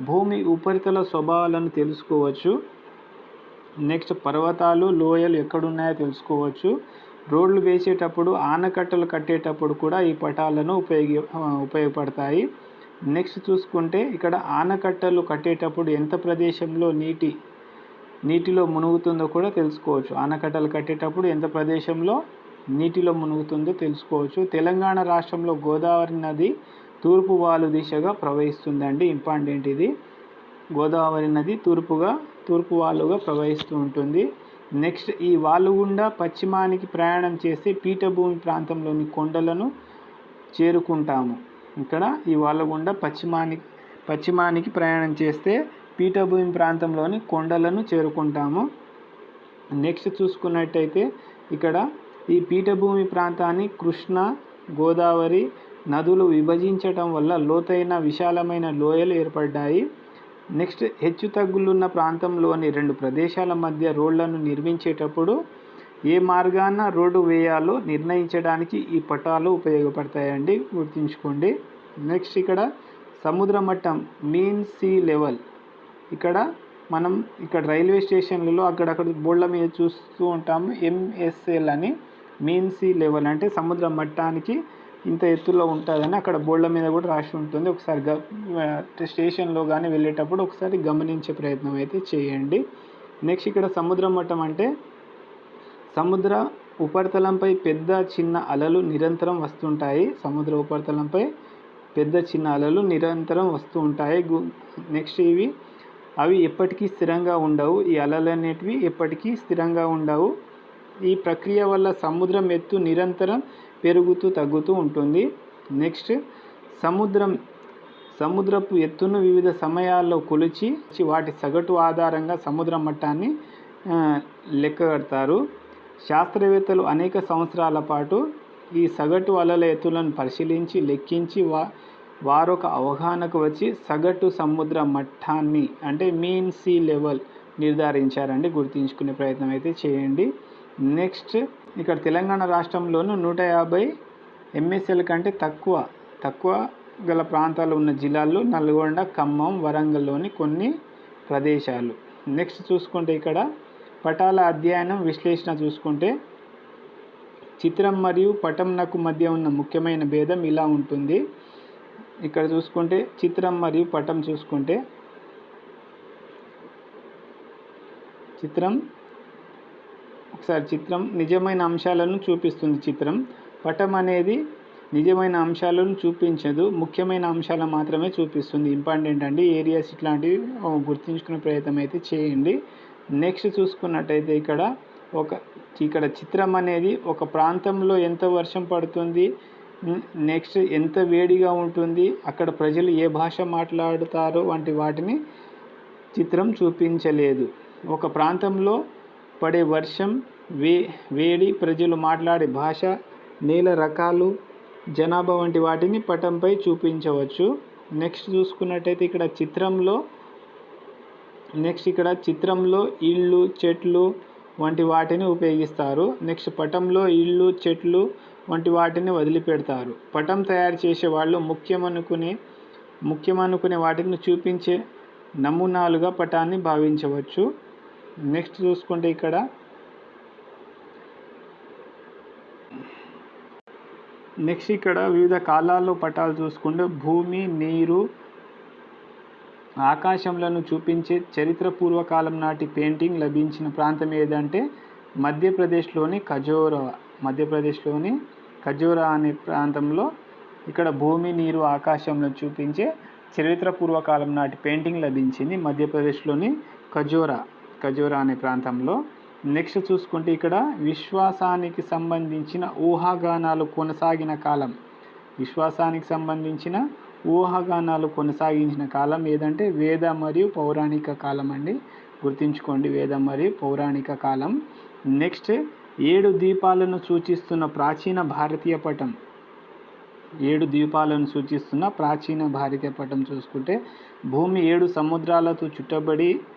భూమి ఉపరితల స్వభావాలను తెలుసుకోవచ్చు. నెక్స్ట్ పర్వతాలు, లోయలు ఎక్కడున్నాయో తెలుసుకోవచ్చు. రోడ్లు వేసేటప్పుడు, ఆనకట్టలు కట్టేటప్పుడు కూడా ఈ పటాలను ఉపయోగపడతాయి. నెక్స్ట్ చూసుకుంటే ఇక్కడ ఆనకట్టలు కట్టేటప్పుడు ఎంత ప్రదేశంలో నీటిలో మునుగుతుందో కూడా తెలుసుకోవచ్చు. ఆనకట్టలు కట్టేటప్పుడు ఎంత ప్రదేశంలో నీటిలో మునుగుతుందో తెలుసుకోవచ్చు. తెలంగాణ రాష్ట్రంలో గోదావరి నది తూర్పు వాలు దిశగా ప్రవహిస్తుందండి. ఇంపార్టెంట్ ఇది. గోదావరి నది తూర్పు వాలుగా ప్రవహిస్తూ ఉంటుంది. నెక్స్ట్ ఈ వాలు గుండా పశ్చిమానికి ప్రయాణం చేస్తే పీఠభూమి ప్రాంతంలోని కొండలను చేరుకుంటాము. ఇక్కడ ఈ వాలు గుండా పశ్చిమానికి ప్రయాణం చేస్తే పీఠభూమి ప్రాంతంలోని కొండలను చేరుకుంటాము. నెక్స్ట్ చూసుకున్నట్టయితే ఇక్కడ ఈ పీఠభూమి ప్రాంతాన్ని కృష్ణ, గోదావరి నదులు విభజించటం వల్ల లోతైన విశాలమైన లోయలు ఏర్పడ్డాయి. నెక్స్ట్ హెచ్చుతగ్గులున్న ప్రాంతంలోని 2 ప్రదేశాల మధ్య రోడ్లను నిర్మించేటప్పుడు ఏ మార్గాన రోడ్డు వేయాలో నిర్ణయించడానికి ఈ పటాలు ఉపయోగపడతాయండి, గుర్తుంచుకోండి. నెక్స్ట్ ఇక్కడ సముద్ర మట్టం మీన్ సీ లెవెల్. ఇక్కడ రైల్వే స్టేషన్లలో అక్కడక్కడ బోర్డుల మీద చూస్తూ ఉంటాము MSL అని. మీన్ సీ లెవెల్ అంటే సముద్ర మట్టానికి ఇంత ఎత్తులో ఉంటుందని అక్కడ బోర్డుల మీద కూడా రాసి ఉంటుంది. ఒకసారి స్టేషన్లో కానీ వెళ్ళేటప్పుడు ఒకసారి గమనించే ప్రయత్నం అయితే చేయండి. నెక్స్ట్ ఇక్కడ సముద్ర మట్టం అంటే సముద్ర ఉపరితలంపై పెద్ద చిన్న అలలు నిరంతరం వస్తుంటాయి. సముద్ర ఉపరితలంపై పెద్ద చిన్న అలలు నిరంతరం వస్తూ ఉంటాయి. నెక్స్ట్ అవి ఎప్పటికీ స్థిరంగా ఉండవు. ఈ అలలు అనేటివి ఎప్పటికీ స్థిరంగా ఉండవు. ఈ ప్రక్రియ వల్ల సముద్రం ఎత్తు నిరంతరం పెరుగుతూ తగ్గుతూ ఉంటుంది. నెక్స్ట్ సముద్రపు ఎత్తును వివిధ సమయాల్లో కొలిచి వాటి సగటు ఆధారంగా సముద్ర మట్టాన్ని లెక్క కడతారు. శాస్త్రవేత్తలు అనేక సంవత్సరాల పాటు ఈ సగటు అలల ఎత్తులను పరిశీలించి లెక్కించి వారొక అవగాహనకు వచ్చి సగటు సముద్ర మట్టాన్ని అంటే మీన్ సీ లెవెల్ నిర్ధారించారండి. గుర్తుంచుకునే ప్రయత్నం అయితే చేయండి. నెక్స్ట్ ఇక్కడ తెలంగాణ రాష్ట్రంలోనూ 150 MSL కంటే తక్కువ గల ప్రాంతాలు ఉన్న జిల్లాల్లో నల్గొండ, ఖమ్మం, వరంగల్లోని కొన్ని ప్రదేశాలు. నెక్స్ట్ చూసుకుంటే ఇక్కడ పటాల అధ్యయనం విశ్లేషణ చూసుకుంటే చిత్రం మరియు పటంనకు మధ్య ఉన్న ముఖ్యమైన భేదం ఇలా ఉంటుంది. ఇక్కడ చూసుకుంటే చిత్రం మరియు పటం చూసుకుంటే చిత్రం నిజమైన అంశాలను చూపిస్తుంది. పటం అనేది నిజమైన అంశాలను చూపించదు, ముఖ్యమైన అంశాలను మాత్రమే చూపిస్తుంది. ఇంపార్టెంట్ అండి. ఏరియాస్ ఇట్లాంటివి గుర్తుంచుకునే ప్రయత్నం అయితే చేయండి. నెక్స్ట్ చూసుకున్నట్టయితే ఇక్కడ చిత్రం అనేది ఒక ప్రాంతంలో ఎంత వర్షం పడుతుంది, నెక్స్ట్ ఎంత వేడిగా ఉంటుంది, అక్కడ ప్రజలు ఏ భాష మాట్లాడుతారో వంటి వాటిని చిత్రం చూపించలేదు. ఒక ప్రాంతంలో పడే వర్షం, వేడి, ప్రజలు మాట్లాడే భాష, నేల రకాలు, జనాభా వంటి వాటిని పటంపై చూపించవచ్చు. నెక్స్ట్ చూసుకున్నట్టయితే ఇక్కడ చిత్రంలో ఇళ్ళు, చెట్లు వంటి వాటిని ఉపయోగిస్తారు. నెక్స్ట్ పటంలో ఇళ్ళు, చెట్లు వంటి వాటిని వదిలిపెడతారు. పటం తయారు చేసే వాళ్ళు ముఖ్యమనుకునే వాటిని చూపించే నమూనాలుగా పటాన్ని భావించవచ్చు. నెక్స్ట్ చూసుకుంటే ఇక్కడ వివిధ కాలాల్లో పటాలు చూసుకుంటే భూమి, నీరు, ఆకాశంలను చూపించే చరిత్ర పూర్వకాలం నాటి పెయింటింగ్ లభించిన ప్రాంతం ఏదంటే మధ్యప్రదేశ్లోని ఖజోరా అనే ప్రాంతంలో ఇక్కడ భూమి, నీరు, ఆకాశంలను చూపించే చరిత్ర పూర్వకాలం నాటి పెయింటింగ్ లభించింది మధ్యప్రదేశ్లోని ఖజోరా అనే ప్రాంతంలో. నెక్స్ట్ చూసుకుంటే ఇక్కడ విశ్వాసానికి సంబంధించిన ఊహాగానాలు కొనసాగించిన కాలం ఏదంటే వేద మరియు పౌరాణిక కాలం అండి. గుర్తుంచుకోండి, వేద మరియు పౌరాణిక కాలం. నెక్స్ట్ 7 ద్వీపాలను సూచిస్తున్న ప్రాచీన భారతీయ పటం చూసుకుంటే భూమి 7 సముద్రాలతో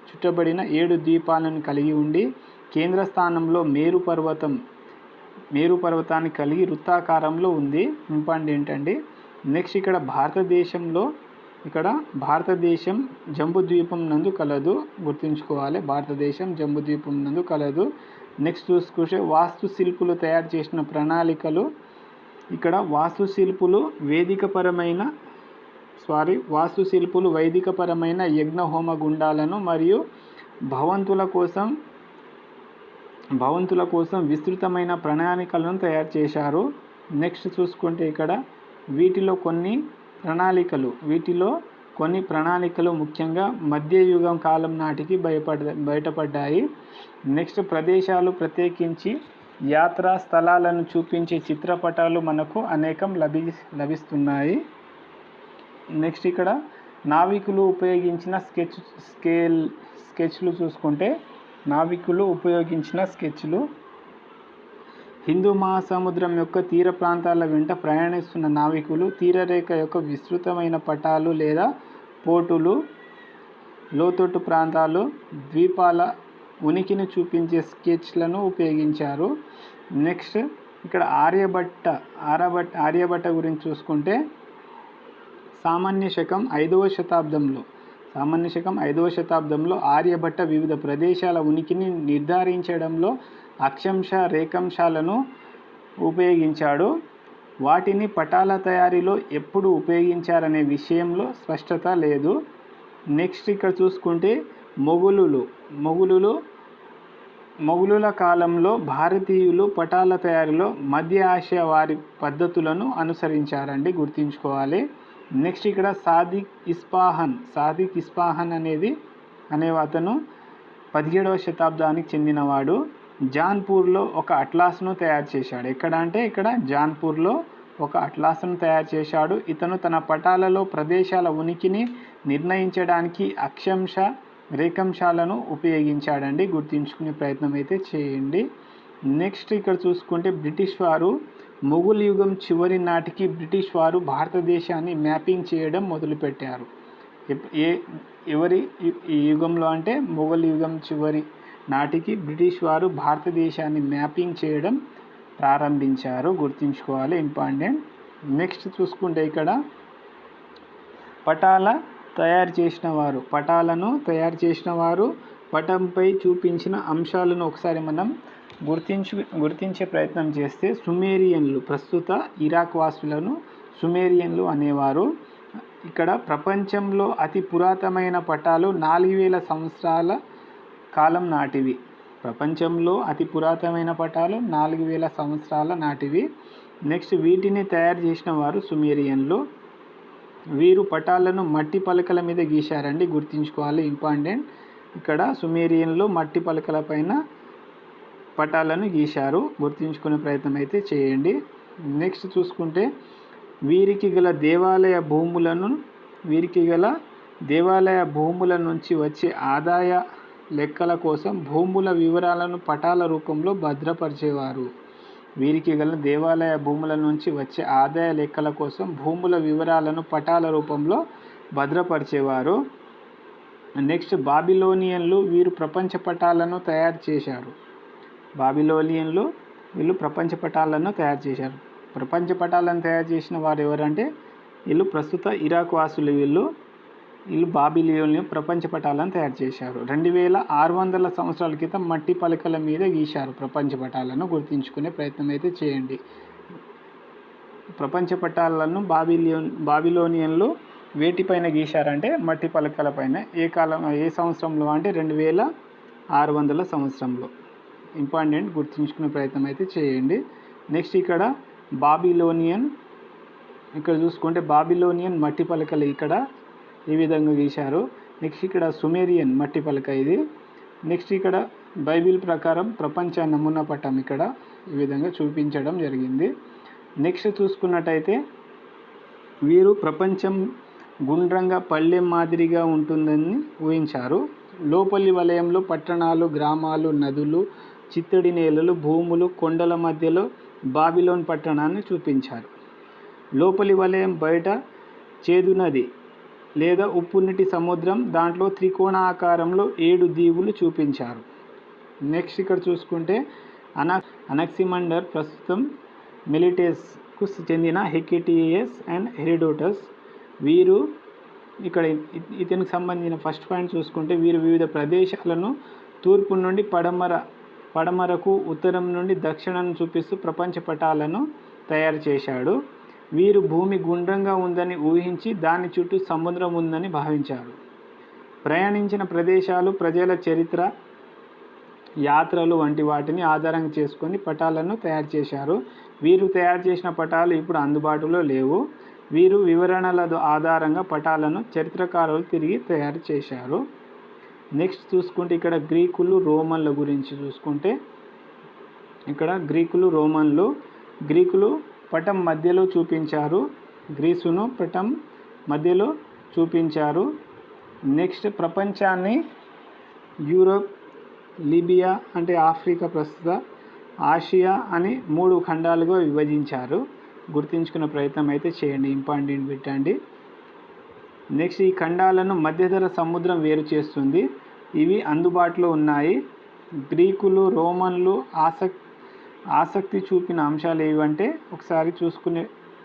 చుట్టబడిన 7 ద్వీపాలను కలిగి ఉండి కేంద్ర స్థానంలో మేరు పర్వతాన్ని కలిగి వృత్తాకారంలో ఉంది. ఇంపార్టెంట్ అండి. నెక్స్ట్ ఇక్కడ భారతదేశం జంబూద్వీపం నందు కలదు. గుర్తుంచుకోవాలి, భారతదేశం జంబూద్వీపం నందు కలదు. నెక్స్ట్ చూసుకుంటే వాస్తుశిల్పులు తయారు చేసిన ప్రణాళికలు. ఇక్కడ వాస్తుశిల్పులు వేదికపరమైన వాస్తుశిల్పులు వైదికపరమైన యజ్ఞ హోమ గుండాలను మరియు భవంతుల కోసం విస్తృతమైన ప్రణాళికలను తయారు చేశారు. నెక్స్ట్ చూసుకుంటే ఇక్కడ వీటిలో కొన్ని ప్రణాళికలు ముఖ్యంగా మధ్యయుగం కాలం నాటికి బయటపడ్డాయి. నెక్స్ట్ ప్రదేశాలు, ప్రత్యేకించి యాత్రా స్థలాలను చూపించే చిత్రపటాలు మనకు అనేకం లభిస్తున్నాయి. నెక్స్ట్ ఇక్కడ నావికులు ఉపయోగించిన స్కెచ్లు చూసుకుంటే హిందూ మహాసముద్రం యొక్క తీర ప్రాంతాల వెంట ప్రయాణిస్తున్న నావికులు తీరరేఖ యొక్క విస్తృతమైన పటాలు లేదా పోర్టులు, లోతట్టు ప్రాంతాలు, ద్వీపాల ఉనికిని చూపించే స్కెచ్లను ఉపయోగించారు. నెక్స్ట్ ఇక్కడ ఆర్యభట్ట గురించి చూసుకుంటే సామాన్య శకం 5వ శతాబ్దంలో ఆర్యభట్ట వివిధ ప్రదేశాల ఉనికిని నిర్ధారించడంలో అక్షాంశ రేఖాంశాలను ఉపయోగించాడు. వాటిని పటాల తయారీలో ఎప్పుడు ఉపయోగించారనే విషయంలో స్పష్టత లేదు. నెక్స్ట్ ఇక్కడ చూసుకుంటే మొఘలుల కాలంలో భారతీయులు పటాల తయారీలో మధ్య ఆసియా వారి పద్ధతులను అనుసరించారండి, గుర్తుంచుకోవాలి. నెక్స్ట్ ఇక్కడ సాదిక్ ఇస్ఫాహాన్ అనే అతను 17వ శతాబ్దానికి చెందినవాడు. జాన్పూర్లో ఒక అట్లాస్ను తయారు చేశాడు. ఇక్కడ జాన్పూర్లో ఒక అట్లాస్ను తయారు చేశాడు. ఇతను తన పటాలలో ప్రదేశాల ఉనికిని నిర్ణయించడానికి అక్షాంశ రేఖాంశాలను ఉపయోగించాడండి, గుర్తుంచుకునే ప్రయత్నం అయితే చేయండి. నెక్స్ట్ ఇక్కడ చూసుకుంటే మొఘల్ యుగం చివరి నాటికి బ్రిటిష్ వారు భారతదేశాన్ని మ్యాపింగ్ చేయడం మొదలుపెట్టారు. ఈ యుగంలో అంటే మొఘల్ యుగం చివరి నాటికి బ్రిటిష్ వారు భారతదేశాన్ని మ్యాపింగ్ చేయడం ప్రారంభించారు, గుర్తుంచుకోవాలి, ఇంపార్టెంట్. నెక్స్ట్ చూసుకుంటే ఇక్కడ పటాలను తయారు చేసిన వారు పటంపై చూపించిన అంశాలను ఒకసారి మనం గుర్తించే ప్రయత్నం చేస్తే సుమేరియన్లు, ప్రస్తుత ఇరాక్ వాసులను సుమేరియన్లు అనేవారు. ఇక్కడ ప్రపంచంలో అతి పురాతనమైన పటాలు 4000 సంవత్సరాల కాలం నాటివి. 4000 సంవత్సరాల నాటివి. నెక్స్ట్ వీటిని తయారు చేసిన వారు సుమేరియన్లు. వీరు పటాలను మట్టి పలకల మీద గీశారండి, గుర్తుంచుకోవాలి, ఇంపార్టెంట్. ఇక్కడ సుమేరియన్లు మట్టి పలకల పైన పటాలను గీశారు, గుర్తుంచుకునే ప్రయత్నం అయితే చేయండి. నెక్స్ట్ చూసుకుంటే వీరికి గల దేవాలయ భూముల నుంచి వచ్చే ఆదాయ లెక్కల కోసం భూముల వివరాలను పటాల రూపంలో భద్రపరిచేవారు. వీరికి గల దేవాలయ భూముల నుంచి వచ్చే ఆదాయ లెక్కల కోసం భూముల వివరాలను పటాల రూపంలో భద్రపరిచేవారు. నెక్స్ట్ బాబిలోనియన్లు వీరు ప్రపంచ పటాలను తయారు చేశారు. ప్రపంచ పటాలను తయారు చేసిన వారు ఎవరంటే వీళ్ళు ప్రస్తుత ఇరాక్ వాసులు. వీళ్ళు బాబిలోనియన్లు ప్రపంచ పటాలను తయారు చేశారు. 2600 సంవత్సరాల క్రితం మట్టి పలకల మీద గీశారు ప్రపంచ పటాలను, గుర్తుంచుకునే ప్రయత్నం అయితే చేయండి. ప్రపంచ పటాలను బాబిలోనియన్లు వేటిపైన గీశారంటే మట్టి పలకల పైన. ఏ సంవత్సరంలో అంటే 2600 సంవత్సరంలో, ఇంపార్టెంట్, గుర్తుంచుకునే ప్రయత్నం అయితే చేయండి. నెక్స్ట్ ఇక్కడ చూసుకుంటే బాబిలోనియన్ మట్టి పలకలు ఇక్కడ ఈ విధంగా గీశారు. నెక్స్ట్ ఇక్కడ సుమేరియన్ మట్టి పలక ఇది. నెక్స్ట్ ఇక్కడ బైబిల్ ప్రకారం ప్రపంచ నమూనా పటం ఇక్కడ ఈ విధంగా చూపించడం జరిగింది. నెక్స్ట్ చూసుకున్నట్టయితే వీరు ప్రపంచం గుండ్రంగా పళ్ళెం మాదిరిగా ఉంటుందని ఊహించారు. లోపలి వలయంలో పట్టణాలు, గ్రామాలు, నదులు, చిత్తడి నేలలు, భూములు, కొండల మధ్యలో బాబిలోన్ పట్టణాన్ని చూపించారు. లోపలి వలయం బయట చేదు నది లేదా ఉప్పునీటి సముద్రం, దాంట్లో త్రికోణ ఆకారంలో 7 దీవులు చూపించారు. నెక్స్ట్ ఇక్కడ చూసుకుంటే అనక్సిమండర్ ప్రస్తుతం మిలిటేస్కు చెందిన హెకిటియస్ అండ్ హెరోడోటస్. వీరు ఇక్కడ ఇతనికి సంబంధించిన ఫస్ట్ పాయింట్ చూసుకుంటే వీరు వివిధ ప్రదేశాలను తూర్పు నుండి పడమరకు, ఉత్తరం నుండి దక్షిణాన్ని చూపిస్తూ ప్రపంచ పటాలను తయారు చేశాడు. వీరు భూమి గుండ్రంగా ఉందని ఊహించి దాని చుట్టూ సముద్రం ఉందని భావించారు. ప్రయాణించిన ప్రదేశాలు, ప్రజల చరిత్ర, యాత్రలు వంటి వాటిని ఆధారంగా చేసుకొని పటాలను తయారు చేశారు. వీరు తయారు చేసిన పటాలు ఇప్పుడు అందుబాటులో లేవు. వీరు వివరణల ఆధారంగా పటాలను చరిత్రకారులు తిరిగి తయారు చేశారు. నెక్స్ట్ చూసుకుంటే ఇక్కడ గ్రీకులు, రోమన్ల గురించి చూసుకుంటే ఇక్కడ గ్రీకులు పటం మధ్యలో చూపించారు. గ్రీసును పటం మధ్యలో చూపించారు. నెక్స్ట్ ప్రపంచాన్ని యూరోప్, లిబియా అంటే ఆఫ్రికా, ప్రస్తుత ఆసియా అని 3 ఖండాలుగా విభజించారు. గుర్తుంచుకునే ప్రయత్నం అయితే చేయండి, ఇంపార్టెంట్ పెట్టండి. నెక్స్ట్ ఈ ఖండాలను మధ్యధర సముద్రం వేరు చేస్తుంది. ఇవి అందుబాటులో ఉన్నాయి. గ్రీకులు, రోమన్లు ఆసక్తి చూపిన అంశాలు ఏవంటే ఒకసారి చూసుకునే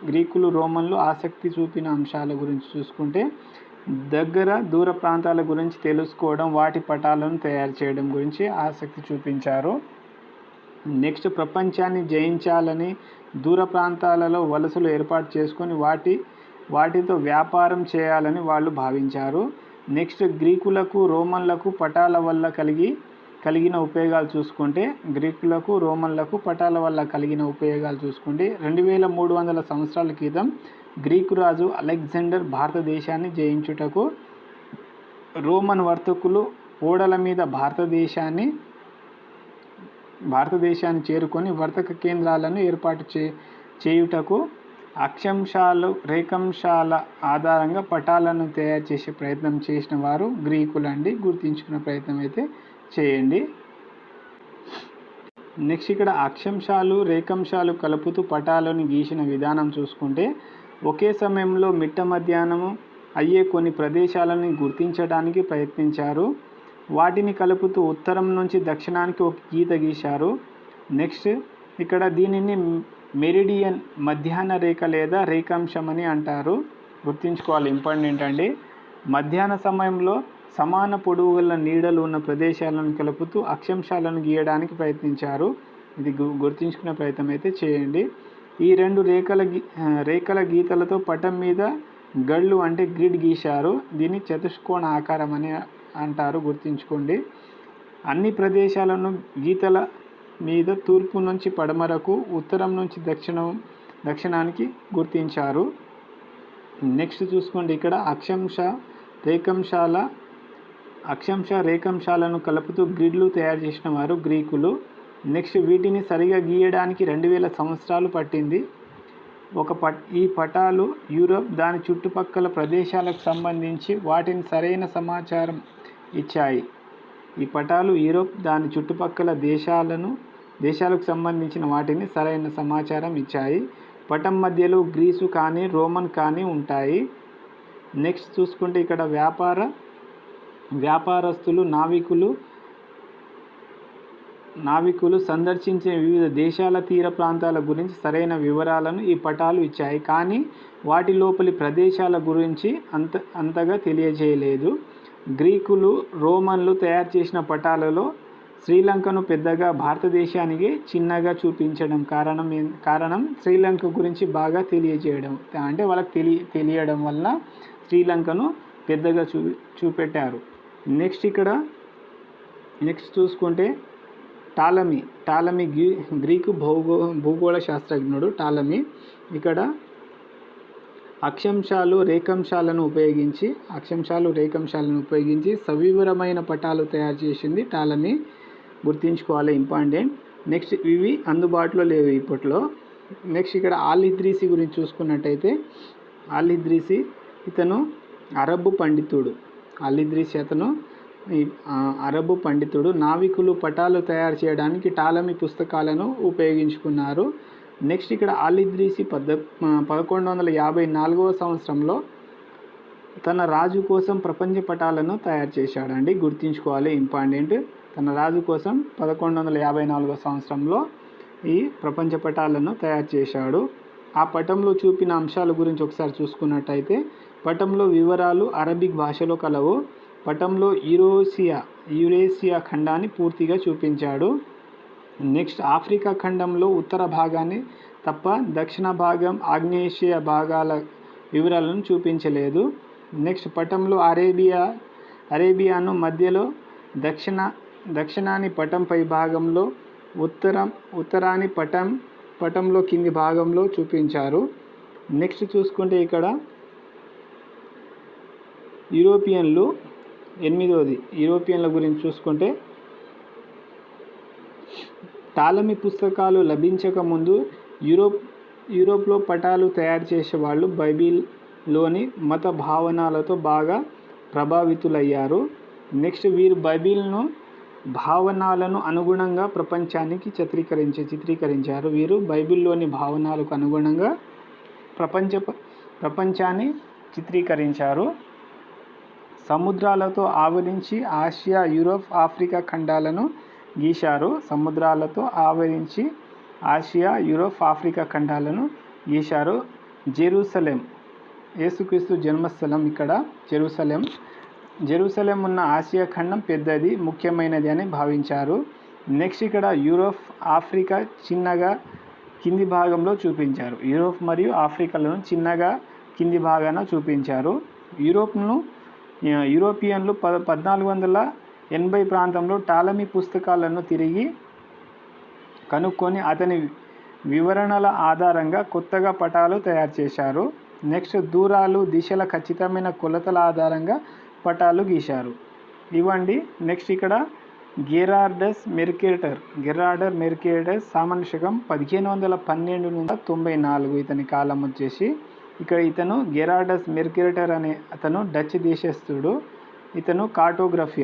గ్రీకులు, రోమన్లు ఆసక్తి చూపిన అంశాల గురించి చూసుకుంటే దూర ప్రాంతాల గురించి తెలుసుకోవడం, వాటి పటాలను తయారు చేయడం గురించి ఆసక్తి చూపించారు. నెక్స్ట్ ప్రపంచాన్ని జయించాలని దూర ప్రాంతాలలో వలసలు ఏర్పాటు చేసుకొని వాటితో వ్యాపారం చేయాలని వాళ్ళు భావించారు. నెక్స్ట్ గ్రీకులకు, రోమన్లకు పటాల వల్ల కలిగిన ఉపయోగాలు చూసుకుంటే 2300 సంవత్సరాల క్రితం గ్రీకు రాజు అలెగ్జాండర్ భారతదేశాన్ని జయించుటకు రోమన్ వర్తకులు ఓడల మీద భారతదేశాన్ని చేరుకొని వర్తక కేంద్రాలను ఏర్పాటు చేయుటకు రేఖాంశాల ఆధారంగా పటాలను తయారు చేసే ప్రయత్నం చేసిన వారు గ్రీకులండి. గుర్తించుకునే ప్రయత్నం అయితే చేయండి. నెక్స్ట్ ఇక్కడ అక్షాంశాలు, రేఖాంశాలు కలుపుతూ పటాలను గీసిన విధానం చూసుకుంటే ఒకే సమయంలో మిట్ట మధ్యాహ్నం అయ్యే కొన్ని ప్రదేశాలను గుర్తించడానికి ప్రయత్నించారు. వాటిని కలుపుతూ ఉత్తరం నుంచి దక్షిణానికి ఒక గీత గీశారు. నెక్స్ట్ ఇక్కడ దీనిని మెరిడియన్, మధ్యాహ్న రేఖ లేదా రేఖాంశం అని అంటారు. గుర్తుంచుకోవాలి, ఇంపార్టెంట్ అండి. మధ్యాహ్న సమయంలో సమాన పొడవు గల నీడలు ఉన్న ప్రదేశాలను కలుపుతూ అక్షాంశాలను గీయడానికి ప్రయత్నించారు. ఇది గుర్తుంచుకునే ప్రయత్నం అయితే చేయండి. ఈ 2 రేఖల గీతలతో పటం మీద గళ్ళు అంటే గ్రిడ్ గీశారు. దీన్ని చతుష్కోణ ఆకారం అని అంటారు. గుర్తుంచుకోండి. అన్ని ప్రదేశాలను గీతల మీద తూర్పు నుంచి పడమరకు, ఉత్తరం నుంచి దక్షిణానికి గుర్తించారు. నెక్స్ట్ చూసుకోండి, ఇక్కడ రేఖాంశాలను కలుపుతూ గ్రిడ్లు తయారు చేసిన వారు గ్రీకులు. నెక్స్ట్ వీటిని సరిగా గీయడానికి 2000 సంవత్సరాలు పట్టింది. ఈ పటాలు యూరోప్, దాని చుట్టుపక్కల ప్రదేశాలకు సంబంధించి వాటిని సరైన సమాచారం ఇచ్చాయి. ఈ పటాలు యూరోప్, దాని చుట్టుపక్కల దేశాలకు సంబంధించిన వాటిని సరైన సమాచారం ఇచ్చాయి. పటం మధ్యలో గ్రీసు కానీ రోమన్ కానీ ఉంటాయి. నెక్స్ట్ చూసుకుంటే ఇక్కడ వ్యాపారస్తులు, నావికులు సందర్శించే వివిధ దేశాల తీర ప్రాంతాల గురించి సరైన వివరాలను ఈ పటాలు ఇచ్చాయి. కానీ వాటి లోపలి ప్రదేశాల గురించి అంతగా తెలియజేయలేదు. గ్రీకులు, రోమన్లు తయారు చేసిన పటాలలో శ్రీలంకను పెద్దగా, భారతదేశానికి చిన్నగా చూపించడం కారణం శ్రీలంక గురించి బాగా తెలియజేయడం, అంటే వాళ్ళకి తెలియడం వల్ల శ్రీలంకను పెద్దగా చూపెట్టారు. నెక్స్ట్ చూసుకుంటే టాలమీ గ్రీకు భూగోళ శాస్త్రజ్ఞుడు టాలమీ. ఇక్కడ అక్షాంశాలు రేఖాంశాలను ఉపయోగించి సవివరమైన పటాలు తయారు చేసింది టాలమీ. గుర్తుంచుకోవాలి, ఇంపార్టెంట్. నెక్స్ట్ ఇవి అందుబాటులో లేవు ఇప్పట్లో. నెక్స్ట్ ఇక్కడ ఆల్-ఇద్రీసి గురించి చూసుకున్నట్టయితే ఆల్-ఇద్రీసి ఇతను అరబ్బు పండితుడు. నావికులు పటాలు తయారు చేయడానికి టాలమీ పుస్తకాలను ఉపయోగించుకున్నారు. నెక్స్ట్ ఇక్కడ ఆల్-ఇద్రీసి 1154వ సంవత్సరంలో తన రాజు కోసం ప్రపంచ పటాలను తయారు చేశాడండి. గుర్తుంచుకోవాలి, ఇంపార్టెంట్. తన రాజు కోసం 1154వ సంవత్సరంలో ఈ ప్రపంచ పటాలను తయారు చేశాడు. ఆ పటంలో చూపిన అంశాల గురించి ఒకసారి చూసుకున్నట్టయితే పటంలో వివరాలు అరబిక్ భాషలో కలవు. పటంలో యురేషియా ఖండాన్ని పూర్తిగా చూపించాడు. నెక్స్ట్ ఆఫ్రికా ఖండంలో ఉత్తర భాగాన్ని తప్ప దక్షిణ భాగం ఆగ్నేయాసియా భాగాల వివరాలను చూపించలేదు. నెక్స్ట్ పటంలో అరేబియాను మధ్యలో, దక్షిణాని పటం పై భాగంలో, ఉత్తరాని పటంలో కింది భాగంలో చూపించారు. నెక్స్ట్ చూసుకుంటే ఇక్కడ యూరోపియన్లు 8వది యూరోపియన్ల గురించి చూసుకుంటే టాలమీ పుస్తకాలు లభించక ముందు యూరోప్లో పటాలు తయారు చేసేవాళ్ళు బైబిల్లోని మత భావనలతో బాగా ప్రభావితులయ్యారు. నెక్స్ట్ వీరు బైబిల్ను భావనలను అనుగుణంగా ప్రపంచానికి చిత్రీకరించారు. వీరు బైబిల్లోని భావనలకు అనుగుణంగా ప్రపంచాన్ని చిత్రీకరించారు. సముద్రాలతో ఆవరించి ఆసియా, యూరోప్, ఆఫ్రికా ఖండాలను గీశారు. సముద్రాలతో ఆవరించి ఆసియా, యూరోప్, ఆఫ్రికా ఖండాలను గీశారు. జెరూసలేం యేసుక్రీస్తు జన్మస్థలం ఇక్కడ జెరూసలేం ఉన్న ఆసియా ఖండం పెద్దది, ముఖ్యమైనది అని భావించారు. నెక్స్ట్ ఇక్కడ యూరోప్, ఆఫ్రికా చిన్నగా కింది భాగంలో చూపించారు. యూరోప్ మరియు ఆఫ్రికాలను చిన్నగా కింది భాగాన చూపించారు. యూరోపియన్లు 1480 ప్రాంతంలో టాలమీ పుస్తకాలను తిరిగి కనుక్కొని అతని వివరణల ఆధారంగా కొత్తగా పటాలు తయారు చేశారు. నెక్స్ట్ దూరాలు, దిశల ఖచ్చితమైన కొలతల ఆధారంగా పటాలు గీశారు. ఇవ్వండి. నెక్స్ట్ ఇక్కడ గెరార్డస్ మెర్కేటర్ సామాన్య శకం 1512 నుండి 94 ఇతని కాలం వచ్చేసి. ఇక్కడ ఇతను గెరార్డస్ మెర్కేటర్ అనే అతను డచ్ దేశస్థుడు. ఇతను కార్టోగ్రఫీ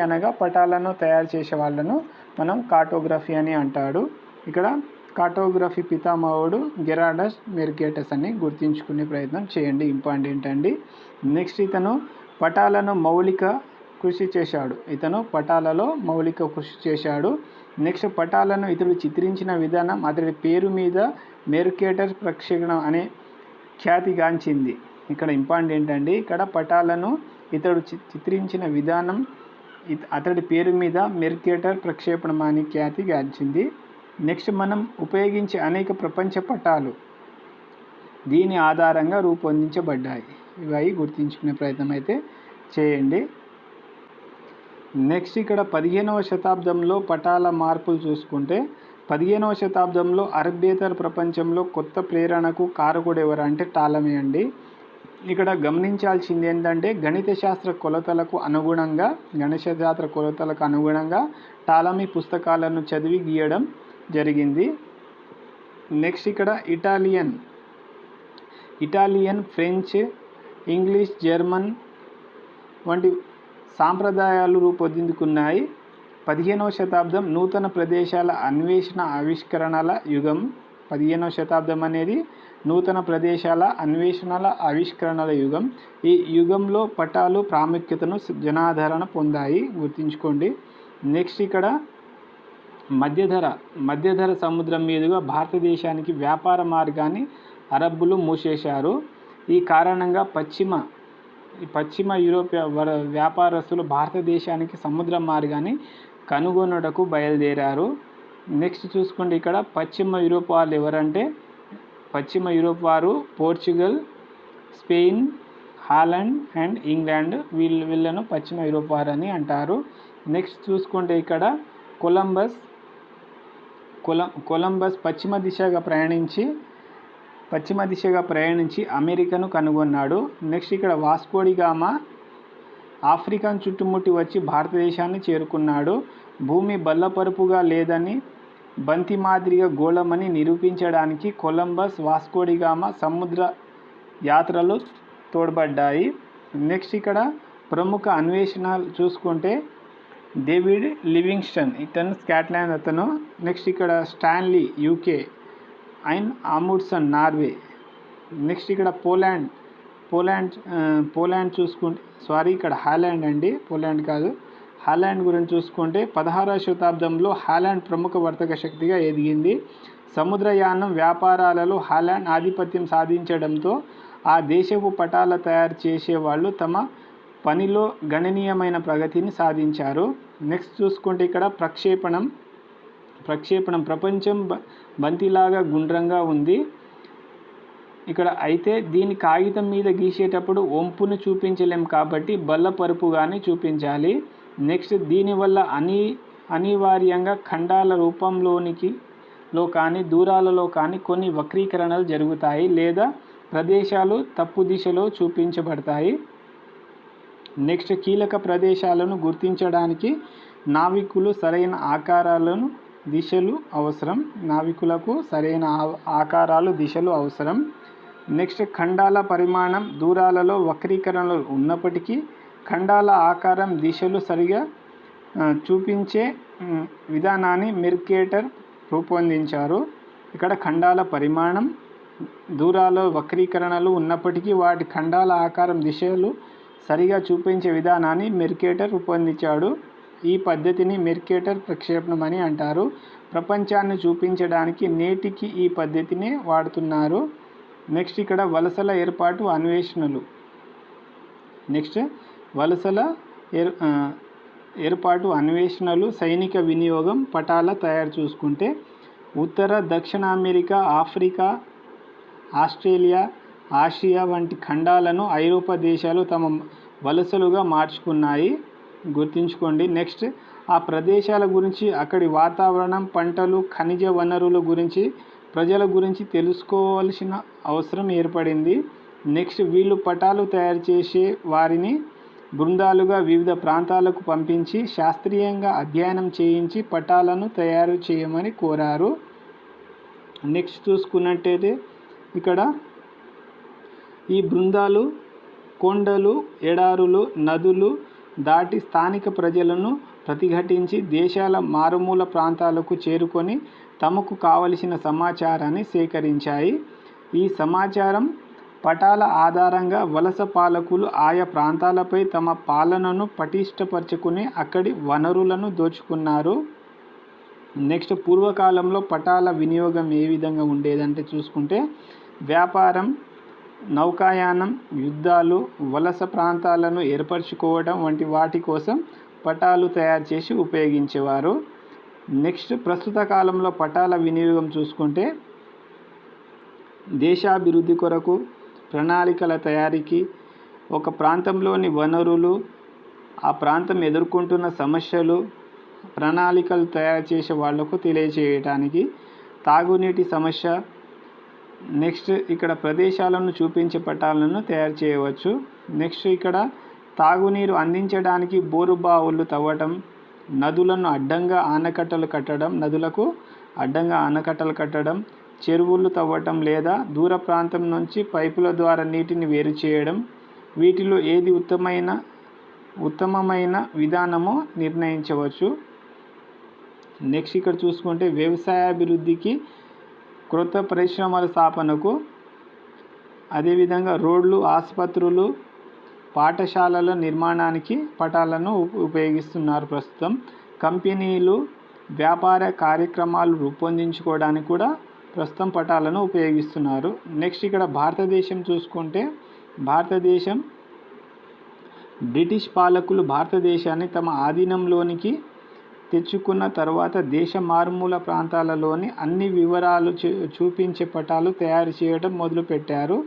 అనగా పటాలను తయారు చేసే వాళ్ళను మనం కార్టోగ్రఫీ అని అంటాడు. ఇక్కడ కార్టోగ్రఫీ పితామహుడు గెరార్డస్ మెర్కేటస్ అని గుర్తుంచుకునే ప్రయత్నం చేయండి, ఇంపార్టెంట్ అండి. నెక్స్ట్ ఇతను పటాలలో మౌలిక కృషి చేశాడు. నెక్స్ట్ పటాలను ఇతడు చిత్రించిన విధానం అతడి పేరు మీద మెర్కేటర్ ప్రక్షేపణ అనే ఖ్యాతిగాంచింది. ఇక్కడ ఇంపార్టెంట్ అండి. ఇక్కడ పటాలను ఇతడు చిత్రించిన విధానం అతడి పేరు మీద మెర్కేటర్ ప్రక్షేపణం అనే ఖ్యాతిగాంచింది. నెక్స్ట్ మనం ఉపయోగించే అనేక ప్రపంచ పటాలు దీని ఆధారంగా రూపొందించబడ్డాయి. ఇవి గుర్తుంచుకునే ప్రయత్నం అయితే చేయండి. నెక్స్ట్ ఇక్కడ 15వ శతాబ్దంలో పటాల మార్పులు చూసుకుంటే 15వ శతాబ్దంలో అరబ్బేతర ప్రపంచంలో కొత్త ప్రేరణకు కారకుడు ఎవరు అంటే టాలమీ అండి. ఇక్కడ గమనించాల్సింది ఏంటంటే గణిత శాస్త్ర కొలతలకు అనుగుణంగా టాలమీ పుస్తకాలను చదివి గీయడం జరిగింది. నెక్స్ట్ ఇక్కడ ఇటాలియన్, ఫ్రెంచ్, ఇంగ్లీష్, జర్మన్ వంటి సాంప్రదాయాలు రూపొందించుకున్నాయి. 15వ శతాబ్దం నూతన ప్రదేశాల అన్వేషణ ఆవిష్కరణల యుగం. 15వ శతాబ్దం అనేది నూతన ప్రదేశాల అన్వేషణల ఆవిష్కరణల యుగం. ఈ యుగంలో పటాలు ప్రాముఖ్యతను జనాదరణ పొందాయి, గుర్తుంచుకోండి. నెక్స్ట్ ఇక్కడ మధ్యధర సముద్రం మీదుగా భారతదేశానికి వ్యాపార మార్గాన్ని అరబ్బులు మూసేశారు. ఈ కారణంగా పశ్చిమ యూరోపియా వ్యాపారస్తులు భారతదేశానికి సముద్ర మార్గాన్ని కనుగొనుటకు బయలుదేరారు. నెక్స్ట్ చూసుకుంటే ఇక్కడ పశ్చిమ యూరోప్ వాళ్ళు ఎవరంటే వారు Portugal, Spain, Holland and England వీళ్ళను పశ్చిమ యూరోప్ వారు అని అంటారు. నెక్స్ట్ చూసుకుంటే ఇక్కడ కొలంబస్ పశ్చిమ దిశగా ప్రయాణించి అమెరికాను కనుగొన్నాడు. నెక్స్ట్ ఇక్కడ వాస్కోడిగామా ఆఫ్రికాను చుట్టుముట్టి వచ్చి భారతదేశాన్ని చేరుకున్నాడు. భూమి బల్లపరుపుగా లేదని, బంతి మాదిరిగా గోళమని నిరూపించడానికి కొలంబస్, వాస్కోడిగామా సముద్ర యాత్రలు తోడ్పడ్డాయి. నెక్స్ట్ ఇక్కడ ప్రముఖ అన్వేషణలు చూసుకుంటే డేవిడ్ లివింగ్స్టన్ ఇతను స్కాట్లాండ్ అతను. నెక్స్ట్ ఇక్కడ Stanley UK and Amundsen Norway. Next ఇక్కడ పోలాండ్ చూసుకుంటే ఇక్కడ హాలాండ్ అండి, పోలాండ్ కాదు, హాలాండ్ గురించి చూసుకుంటే 16వ శతాబ్దంలో హాలాండ్ ప్రముఖ వర్తక శక్తిగా ఎదిగింది. సముద్రయానం వ్యాపారాలలో హాలాండ్ ఆధిపత్యం సాధించడంతో ఆ దేశపు పటాల తయారు చేసేవాళ్ళు తమ పనిలో గణనీయమైన ప్రగతిని సాధించారు. నెక్స్ట్ చూసుకుంటే ఇక్కడ ప్రక్షేపణం. ప్రపంచం బంతిలాగా గుండ్రంగా ఉంది ఇక్కడ. అయితే దీని కాగితం మీద గీసేటప్పుడు వంపును చూపించలేం కాబట్టి బల్లపరుపుగానే చూపించాలి. నెక్స్ట్, దీనివల్ల అనివార్యంగా ఖండాల రూపంలో కానీ దూరాలలో కానీ కొన్ని వక్రీకరణలు జరుగుతాయి లేదా ప్రదేశాలు తప్పు దిశలో చూపించబడతాయి. నెక్స్ట్, కీలక ప్రదేశాలను గుర్తించడానికి నావికులు సరైన ఆకారాలను దిశలు అవసరం. నావికులకు సరైన ఆకారాలు దిశలు అవసరం. నెక్స్ట్, ఖండాల పరిమాణం దూరాలలో వక్రీకరణలు ఉన్నప్పటికీ ఖండాల ఆకారం దిశలు సరిగా చూపించే విధానాన్ని మెర్కేటర్ రూపొందించారు. ఇక్కడ ఖండాల పరిమాణం దూరాలలో వక్రీకరణలు ఉన్నప్పటికీ వాటి ఖండాల ఆకారం దిశలు సరిగా చూపించే విధానాన్ని మెర్కేటర్ రూపొందించాడు. ఈ పద్ధతిని మెర్కేటర్ ప్రక్షేపణం అని అంటారు. ప్రపంచాన్ని చూపించడానికి నేటికి ఈ పద్ధతిని వాడుతున్నారు. నెక్స్ట్, ఇక్కడ వలసల ఏర్పాటు అన్వేషణలు. నెక్స్ట్, వలసల ఏర్పాటు అన్వేషణలు, సైనిక వినియోగం, పటాల తయారు చూసుకుంటే ఉత్తర దక్షిణ అమెరికా, ఆఫ్రికా, ఆస్ట్రేలియా, ఆసియా వంటి ఖండాలను ఐరోపా దేశాలు తమ వలసలుగా మార్చుకున్నాయి, గుర్తుంచుకోండి. నెక్స్ట్, ఆ ప్రదేశాల గురించి, అక్కడి వాతావరణం, పంటలు, ఖనిజ వనరుల గురించి, ప్రజల గురించి తెలుసుకోవాల్సిన అవసరం ఏర్పడింది. నెక్స్ట్, వీళ్ళు పటాలు తయారు చేసే వారిని బృందాలుగా వివిధ ప్రాంతాలకు పంపించి శాస్త్రీయంగా అధ్యయనం చేయించి పటాలను తయారు చేయమని కోరారు. నెక్స్ట్ చూసుకున్నట్టయితే ఇక్కడ ఈ బృందాలు కొండలు, ఎడారులు, నదులు దాటి స్థానిక ప్రజలను ప్రతిఘటించి దేశాల మారుమూల ప్రాంతాలకు చేరుకొని తమకు కావలసిన సమాచారాన్ని సేకరించాయి. ఈ సమాచారం పటాల ఆధారంగా వలస పాలకులు ఆయా ప్రాంతాలపై తమ పాలనను పటిష్టపరచుకుని అక్కడి వనరులను దోచుకున్నారు. నెక్స్ట్, పూర్వకాలంలో పటాల వినియోగం ఏ విధంగా ఉండేదంటే చూసుకుంటే వ్యాపారం, నౌకాయానం, యుద్ధాలు, వలస ప్రాంతాలను ఏర్పరచుకోవడం వంటి వాటి కోసం పటాలు తయారు చేసి ఉపయోగించేవారు. నెక్స్ట్, ప్రస్తుత కాలంలో పటాల వినియోగం చూసుకుంటే దేశాభివృద్ధి కొరకు, ప్రణాళికల తయారీకి, ఒక ప్రాంతంలోని వనరులు, ఆ ప్రాంతం ఎదుర్కొంటున్న సమస్యలు, ప్రణాళికలు తయారు చేసే వాళ్లకు తెలియచేయడానికి, తాగునీటి సమస్య. నెక్స్ట్, ఇక్కడ ప్రదేశాలను చూపించే పటాలను తయారు చేయవచ్చు. నెక్స్ట్, ఇక్కడ తాగునీరు అందించడానికి బోరుబావులు తవ్వటం, నదులకు అడ్డంగా ఆనకట్టలు కట్టడం, చెరువులు తవ్వటం లేదా దూర ప్రాంతం నుంచి పైపుల ద్వారా నీటిని వేరు చేయడం, వీటిలో ఏది ఉత్తమమైన విధానమో నిర్ణయించవచ్చు. నెక్స్ట్, ఇక్కడ చూసుకుంటే వ్యవసాయాభివృద్ధికి, క్రొత్త పరిశ్రమల స్థాపనకు, అదేవిధంగా రోడ్లు, ఆసుపత్రులు, పాఠశాలల నిర్మాణానికి పటాలను ఉపయోగిస్తున్నారు. ప్రస్తుతం కంపెనీలు వ్యాపార కార్యక్రమాలు రూపొందించుకోవడానికి కూడా ప్రస్తుతం పటాలను ఉపయోగిస్తున్నారు. నెక్స్ట్, ఇక్కడ భారతదేశం చూసుకుంటే భారతదేశం బ్రిటిష్ పాలకులు భారతదేశాన్ని తమ ఆధీనంలోనికి తెచ్చుకున్న తర్వాత దేశ మారుమూల ప్రాంతాలలోని అన్ని వివరాలు చూపించే పటాలు తయారు చేయడం మొదలుపెట్టారు.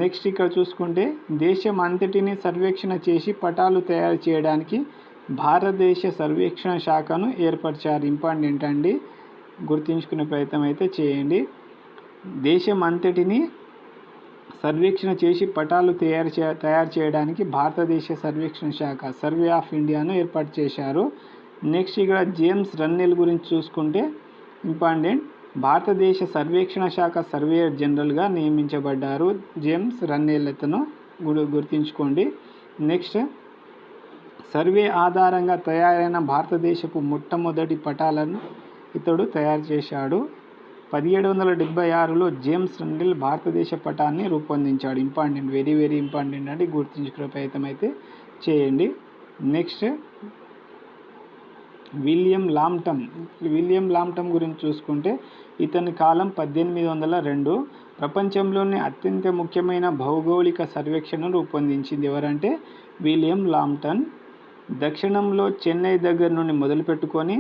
నెక్స్ట్, ఇక్కడ చూసుకుంటే దేశం అంతటిని సర్వేక్షణ చేసి పటాలు తయారు చేయడానికి భారతదేశ సర్వేక్షణ శాఖను ఏర్పరిచారు. ఇంపార్టెంట్ అండి, గుర్తుంచుకునే ప్రయత్నం అయితే చేయండి. దేశం అంతటిని సర్వేక్షణ చేసి పటాలు తయారు చేయడానికి భారతదేశ సర్వేక్షణ శాఖ, సర్వే ఆఫ్ ఇండియాను ఏర్పాటు చేశారు. నెక్స్ట్, ఇక్కడ జేమ్స్ రన్నెల్ గురించి చూసుకుంటే ఇంపార్టెంట్, భారతదేశ సర్వేక్షణ శాఖ సర్వేయర్ జనరల్గా నియమించబడ్డారు. జేమ్స్ రన్నెల్ అతను గుర్తుంచుకోండి. నెక్స్ట్, సర్వే ఆధారంగా తయారైన భారతదేశపు మొట్టమొదటి పటాలను ఇతడు తయారు చేశాడు. 1776లో జేమ్స్ రన్నెల్ భారతదేశ పటాన్ని రూపొందించాడు. ఇంపార్టెంట్, వెరీ వెరీ ఇంపార్టెంట్ అండి, గుర్తుంచుకునే ప్రయత్నం అయితే చేయండి. నెక్స్ట్, విలియం లాంప్టన్ గురించి చూసుకుంటే ఇతని కాలం 1802. ప్రపంచంలోని అత్యంత ముఖ్యమైన భౌగోళిక సర్వేక్షణను రూపొందించింది ఎవరంటే విలియం లాంప్టన్. దక్షిణంలో చెన్నై దగ్గర నుండి మొదలుపెట్టుకొని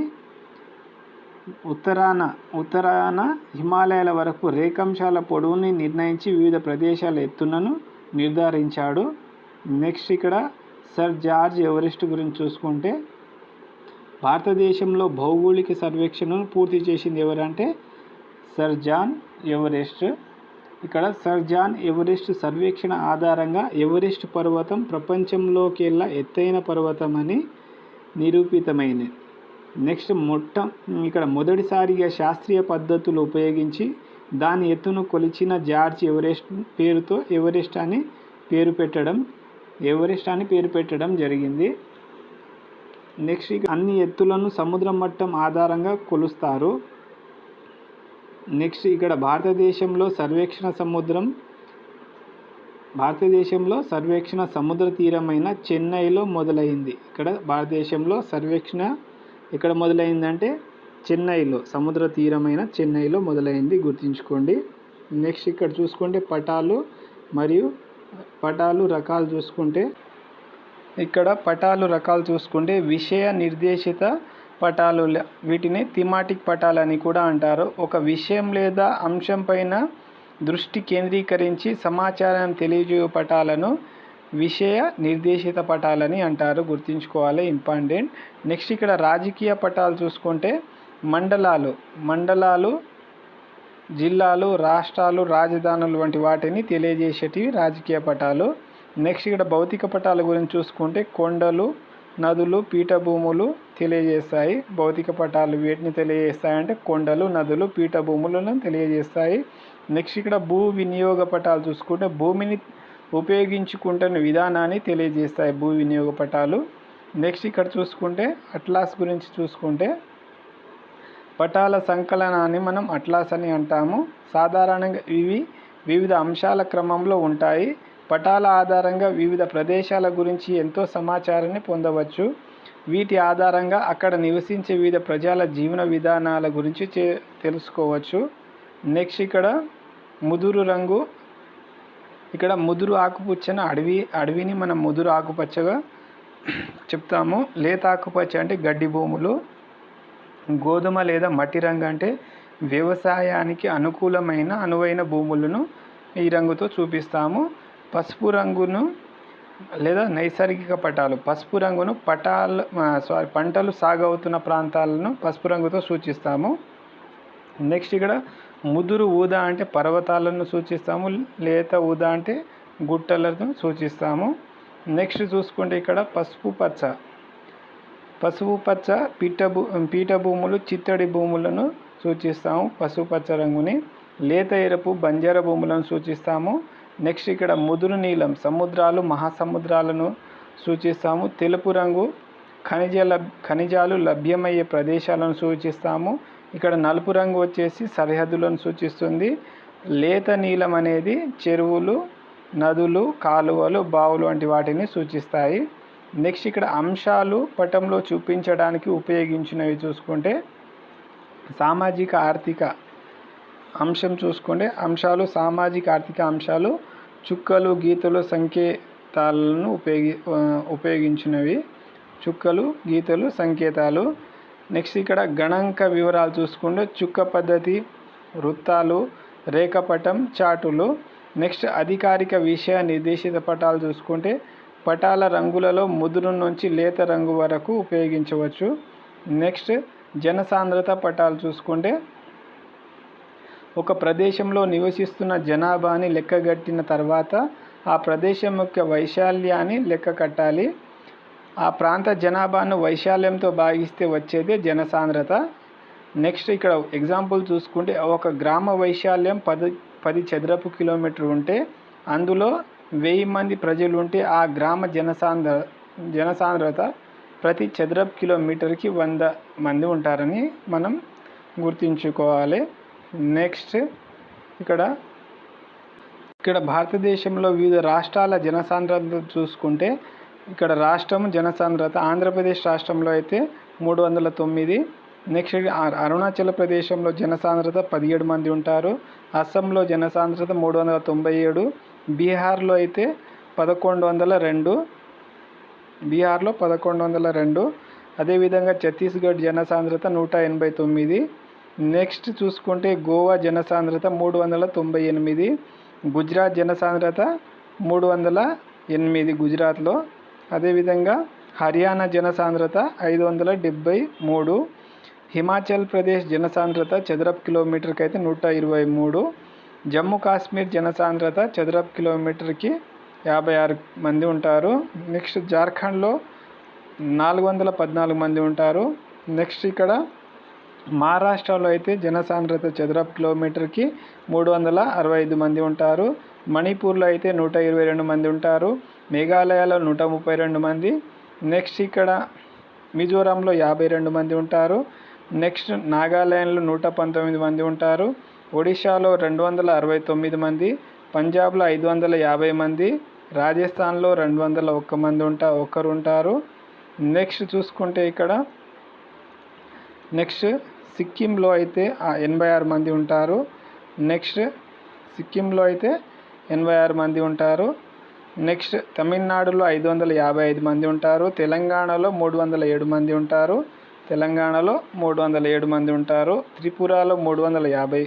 ఉత్తరాన హిమాలయాల వరకు రేఖాంశాల పొడవుని నిర్ణయించి వివిధ ప్రదేశాల ఎత్తులను నిర్ధారించాడు. నెక్స్ట్ ఇక్కడ సర్ జార్జ్ ఎవరెస్ట్ గురించి చూసుకుంటే భారతదేశంలో భౌగోళిక సర్వేక్షణను పూర్తి చేసింది ఎవరంటే సర్ జాన్ ఎవరెస్ట్. ఇక్కడ సర్ జాన్ ఎవరెస్ట్ సర్వేక్షణ ఆధారంగా ఎవరెస్ట్ పర్వతం ప్రపంచంలోకెల్లా ఎత్తైన పర్వతం అని నిరూపితమైనది. నెక్స్ట్ ఇక్కడ మొదటిసారిగా శాస్త్రీయ పద్ధతులు ఉపయోగించి దాని ఎత్తును కొలిచిన జార్జ్ ఎవరెస్ట్ పేరుతో ఎవరెస్ట్ అని పేరు పెట్టడం జరిగింది. నెక్స్ట్ అన్ని ఎత్తులను సముద్ర మట్టం ఆధారంగా కొలుస్తారు. నెక్స్ట్ ఇక్కడ భారతదేశంలో సర్వేక్షణ సముద్ర తీరమైన చెన్నైలో మొదలైంది. ఇక్కడ భారతదేశంలో సర్వేక్షణ ఎక్కడ మొదలైందంటే చెన్నైలో, సముద్ర తీరమైన చెన్నైలో మొదలైంది, గుర్తుంచుకోండి. నెక్స్ట్ ఇక్కడ చూసుకుంటే పటాలు రకాలు చూసుకుంటే విషయ నిర్దేశిత పటాలు, వీటిని థీమాటిక్ పటాలని కూడా అంటారు. ఒక విషయం లేదా అంశం పైన దృష్టి కేంద్రీకరించి సమాచారం తెలియజేయు పటాలను విషయ నిర్దేశిత పటాలని అంటారు, గుర్తుంచుకోవాలి, ఇంపార్టెంట్. నెక్స్ట్ ఇక్కడ రాజకీయ పటాలు చూసుకుంటే మండలాలు జిల్లాలు, రాష్ట్రాలు, రాజధానులు వంటి వాటిని తెలియజేసేటివి రాజకీయ పటాలు. నెక్స్ట్ ఇక్కడ భౌతిక పటాల గురించి చూసుకుంటే కొండలు, నదులు, పీఠభూములు తెలియజేస్తాయి. భౌతిక పటాలు వీటిని తెలియజేస్తాయంటే కొండలు, నదులు, పీఠభూములను తెలియజేస్తాయి. నెక్స్ట్ ఇక్కడ భూ వినియోగ పటాలు చూసుకుంటే భూమిని ఉపయోగించుకుంటున్న విధానాన్ని తెలియజేస్తాయి భూ వినియోగ పటాలు. నెక్స్ట్ ఇక్కడ చూసుకుంటే అట్లాస్ గురించి చూసుకుంటే పటాల సంకలనాన్ని మనం అట్లాస్ అని అంటాము. సాధారణంగా ఇవి వివిధ అంశాల క్రమంలో ఉంటాయి. పటాల ఆధారంగా వివిధ ప్రదేశాల గురించి ఎంతో సమాచారాన్ని పొందవచ్చు. వీటి ఆధారంగా అక్కడ నివసించే వివిధ ప్రజల జీవన విధానాల గురించి తెలుసుకోవచ్చు. నెక్స్ట్ ఇక్కడ ముదురు ఆకుపచ్చన అడవిని మనం ముదురు ఆకుపచ్చగా చెప్తాము. లేత ఆకుపచ్చ అంటే గడ్డి భూములు, గోధుమ లేదా మట్టి రంగు అంటే వ్యవసాయానికి అనువైన భూములను ఈ రంగుతో చూపిస్తాము. పసుపు రంగును లేదా నైసర్గిక పటాలు, పసుపు రంగును పంటలు సాగవుతున్న ప్రాంతాలను పసుపు రంగుతో సూచిస్తాము. నెక్స్ట్ ఇక్కడ ముదురు ఊదా అంటే పర్వతాలను సూచిస్తాము, లేత ఊదా అంటే గుట్టలను సూచిస్తాము. నెక్స్ట్ చూసుకుంటే ఇక్కడ పసుపు పచ్చ పీఠభూములు, చిత్తడి భూములను సూచిస్తాము పసుపు పచ్చ రంగుని. లేత ఎరుపు బంజార భూములను సూచిస్తాము. నెక్స్ట్ ఇక్కడ ముదురు నీలం సముద్రాలు, మహాసముద్రాలను సూచిస్తాము. తెలుపు రంగు ఖనిజాలు లభ్యమయ్యే ప్రదేశాలను సూచిస్తాము. ఇక్కడ నలుపు రంగు వచ్చేసి సరిహద్దులను సూచిస్తుంది. లేత నీలం అనేది చెరువులు, నదులు, కాలువలు, బావులు వంటి వాటిని సూచిస్తాయి. నెక్స్ట్ ఇక్కడ అంశాలు పటంలో చూపించడానికి ఉపయోగించినవి చూసుకుంటే సామాజిక ఆర్థిక అంశం చూసుకుంటే సామాజిక ఆర్థిక అంశాలు చుక్కలు, గీతలు, సంకేతాలను ఉపయోగించినవి. చుక్కలు, గీతలు, సంకేతాలు. నెక్స్ట్ ఇక్కడ గణాంక వివరాలు చూసుకుంటే చుక్క పద్ధతి, వృత్తాలు, రేఖాపటం, చార్టులు. నెక్స్ట్ అధికారిక విషయ నిర్దేశిత పటాలు చూసుకుంటే పటాల రంగులలో ముదురు నుంచి లేత రంగు వరకు ఉపయోగించవచ్చు. నెక్స్ట్ జనసాంద్రత పటాలు చూసుకుంటే ఒక ప్రదేశంలో నివసిస్తున్న జనాభాని లెక్కగట్టిన తర్వాత ఆ ప్రదేశం యొక్క వైశాల్యాన్ని లెక్క కట్టాలి. ఆ ప్రాంత జనాభాను వైశాల్యంతో భాగిస్తే వచ్చేదే జనసాంద్రత. నెక్స్ట్ ఇక్కడ ఎగ్జాంపుల్ చూసుకుంటే ఒక గ్రామ వైశాల్యం 10 చదరపు కిలోమీటర్ ఉంటే అందులో 1000 మంది ప్రజలు ఉంటే ఆ గ్రామ జనసాంద్రత ప్రతి చదరపు కిలోమీటర్కి 100 మంది ఉంటారని మనం గుర్తుంచుకోవాలి. నెక్స్ట్ ఇక్కడ భారతదేశంలో వివిధ రాష్ట్రాల జనసాంద్రత చూసుకుంటే ఇక్కడ రాష్ట్రం జనసాంద్రత ఆంధ్రప్రదేశ్ రాష్ట్రంలో అయితే 309. నెక్స్ట్ అరుణాచల్ ప్రదేశంలో జనసాంద్రత 17 మంది ఉంటారు. అస్సాంలో జనసాంద్రత 397. బీహార్లో అయితే 1102. అదేవిధంగా ఛత్తీస్గఢ్ జనసాంద్రత 189. నెక్స్ట్ చూసుకుంటే గోవా జనసాంద్రత 398. గుజరాత్ జనసాంద్రత 308 గుజరాత్లో. అదేవిధంగా హర్యానా జనసాంద్రత 573. హిమాచల్ ప్రదేశ్ జనసాంద్రత చదరపు కిలోమీటర్కి అయితే 123. జమ్మూ కాశ్మీర్ జనసాంద్రత చదరపు కిలోమీటర్కి 56 మంది ఉంటారు. నెక్స్ట్ జార్ఖండ్లో 414 మంది ఉంటారు. నెక్స్ట్ ఇక్కడ మహారాష్ట్రలో అయితే జనసాంద్రత చదరపు కిలోమీటర్కి 365 మంది ఉంటారు. మణిపూర్లో అయితే 122 మంది ఉంటారు. మేఘాలయలో 132 మంది. నెక్స్ట్ ఇక్కడ మిజోరాంలో 52 మంది ఉంటారు. నెక్స్ట్ నాగాల్యాండ్లో 119 మంది ఉంటారు. ఒడిశాలో 269 మంది. పంజాబ్లో 550 మంది. రాజస్థాన్లో 201 మంది ఒకరు ఉంటారు. నెక్స్ట్ చూసుకుంటే ఇక్కడ నెక్స్ట్ సిక్కింలో అయితే 86 మంది ఉంటారు. నెక్స్ట్ సిక్కింలో అయితే 86 మంది ఉంటారు. నెక్స్ట్ తమిళనాడులో 555 మంది ఉంటారు. తెలంగాణలో 307 మంది ఉంటారు. తెలంగాణలో 307 మంది ఉంటారు. త్రిపురలో 350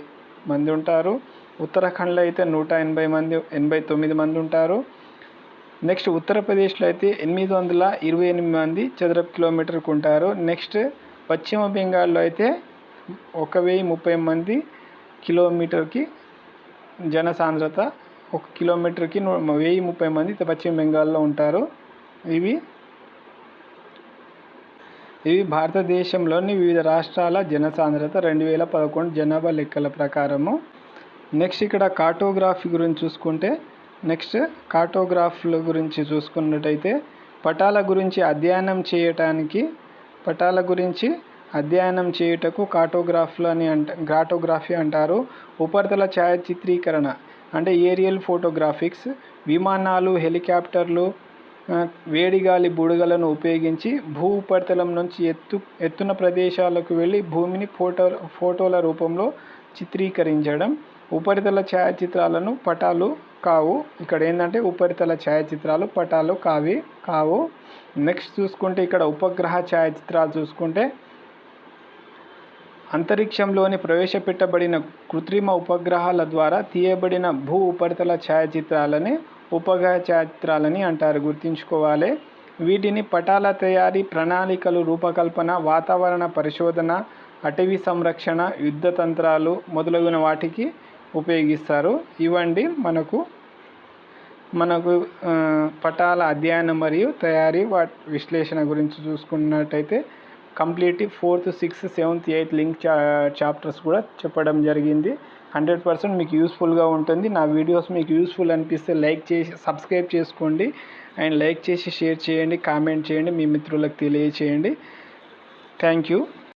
మంది ఉంటారు. ఉత్తరాఖండ్లో అయితే 189 మంది ఉంటారు. నెక్స్ట్ ఉత్తరప్రదేశ్లో అయితే 828 మంది చదరపు కిలోమీటర్కి ఉంటారు. నెక్స్ట్ పశ్చిమ బెంగాల్లో అయితే 1030 మంది కిలోమీటర్కి జనసాంద్రత, 1 కిలోమీటర్కి 1030 మంది పశ్చిమ బెంగాల్లో ఉంటారు. ఇవి భారతదేశంలోని వివిధ రాష్ట్రాల జనసాంద్రత 2011 జనాభా లెక్కల ప్రకారము. నెక్స్ట్ ఇక్కడ కార్టోగ్రఫీ గురించి చూసుకుంటే నెక్స్ట్ కార్టోగ్రాఫ్ల గురించి చూసుకున్నట్టయితే పటాల గురించి అధ్యయనం చేయుటకు కార్టోగ్రఫీ అంటారు. ఉపరితల ఛాయాచిత్రీకరణ అంటే ఏరియల్ ఫోటోగ్రాఫిక్స్. విమానాలు, హెలికాప్టర్లు, వేడిగాలి బుడగలను ఉపయోగించి భూ ఉపరితలం నుంచి ఎత్తున ప్రదేశాలకు వెళ్ళి భూమిని ఫోటోల రూపంలో చిత్రీకరించడం. ఉపరితల ఛాయాచిత్రాలను పటాలు కావు. ఇక్కడ ఏంటంటే ఉపరితల ఛాయాచిత్రాలు పటాలు కావు. నెక్స్ట్ చూసుకుంటే ఇక్కడ ఉపగ్రహ ఛాయాచిత్రాలు చూసుకుంటే అంతరిక్షంలోని ప్రవేశపెట్టబడిన కృత్రిమ ఉపగ్రహాల ద్వారా తీయబడిన భూ ఉపరితల ఛాయాచిత్రాలని ఉపగ్రహ ఛాయాచిత్రాలని అంటారు, గుర్తుంచుకోవాలి. వీటిని పటాల తయారీ, ప్రణాళికలు, రూపకల్పన, వాతావరణ పరిశోధన, అటవీ సంరక్షణ, యుద్ధ తంత్రాలు మొదలగున వాటికి ఉపయోగిస్తారు. ఇవండి మనకు పటాల అధ్యయనం మరియు తయారీ విశ్లేషణ గురించి చూసుకున్నట్టయితే complete 4th, 6th, 7th, 8th link chapters కూడా చెప్పడం జరిగింది. 100% మీకు యూస్ఫుల్గా ఉంటుంది. నా వీడియోస్ మీకు యూస్ఫుల్ అనిపిస్తే లైక్ చేసి సబ్స్క్రైబ్ చేసుకోండి. అండ్ లైక్ చేసి షేర్ చేయండి, కామెంట్ చేయండి, మీ మిత్రులకు తెలియచేయండి. Thank you.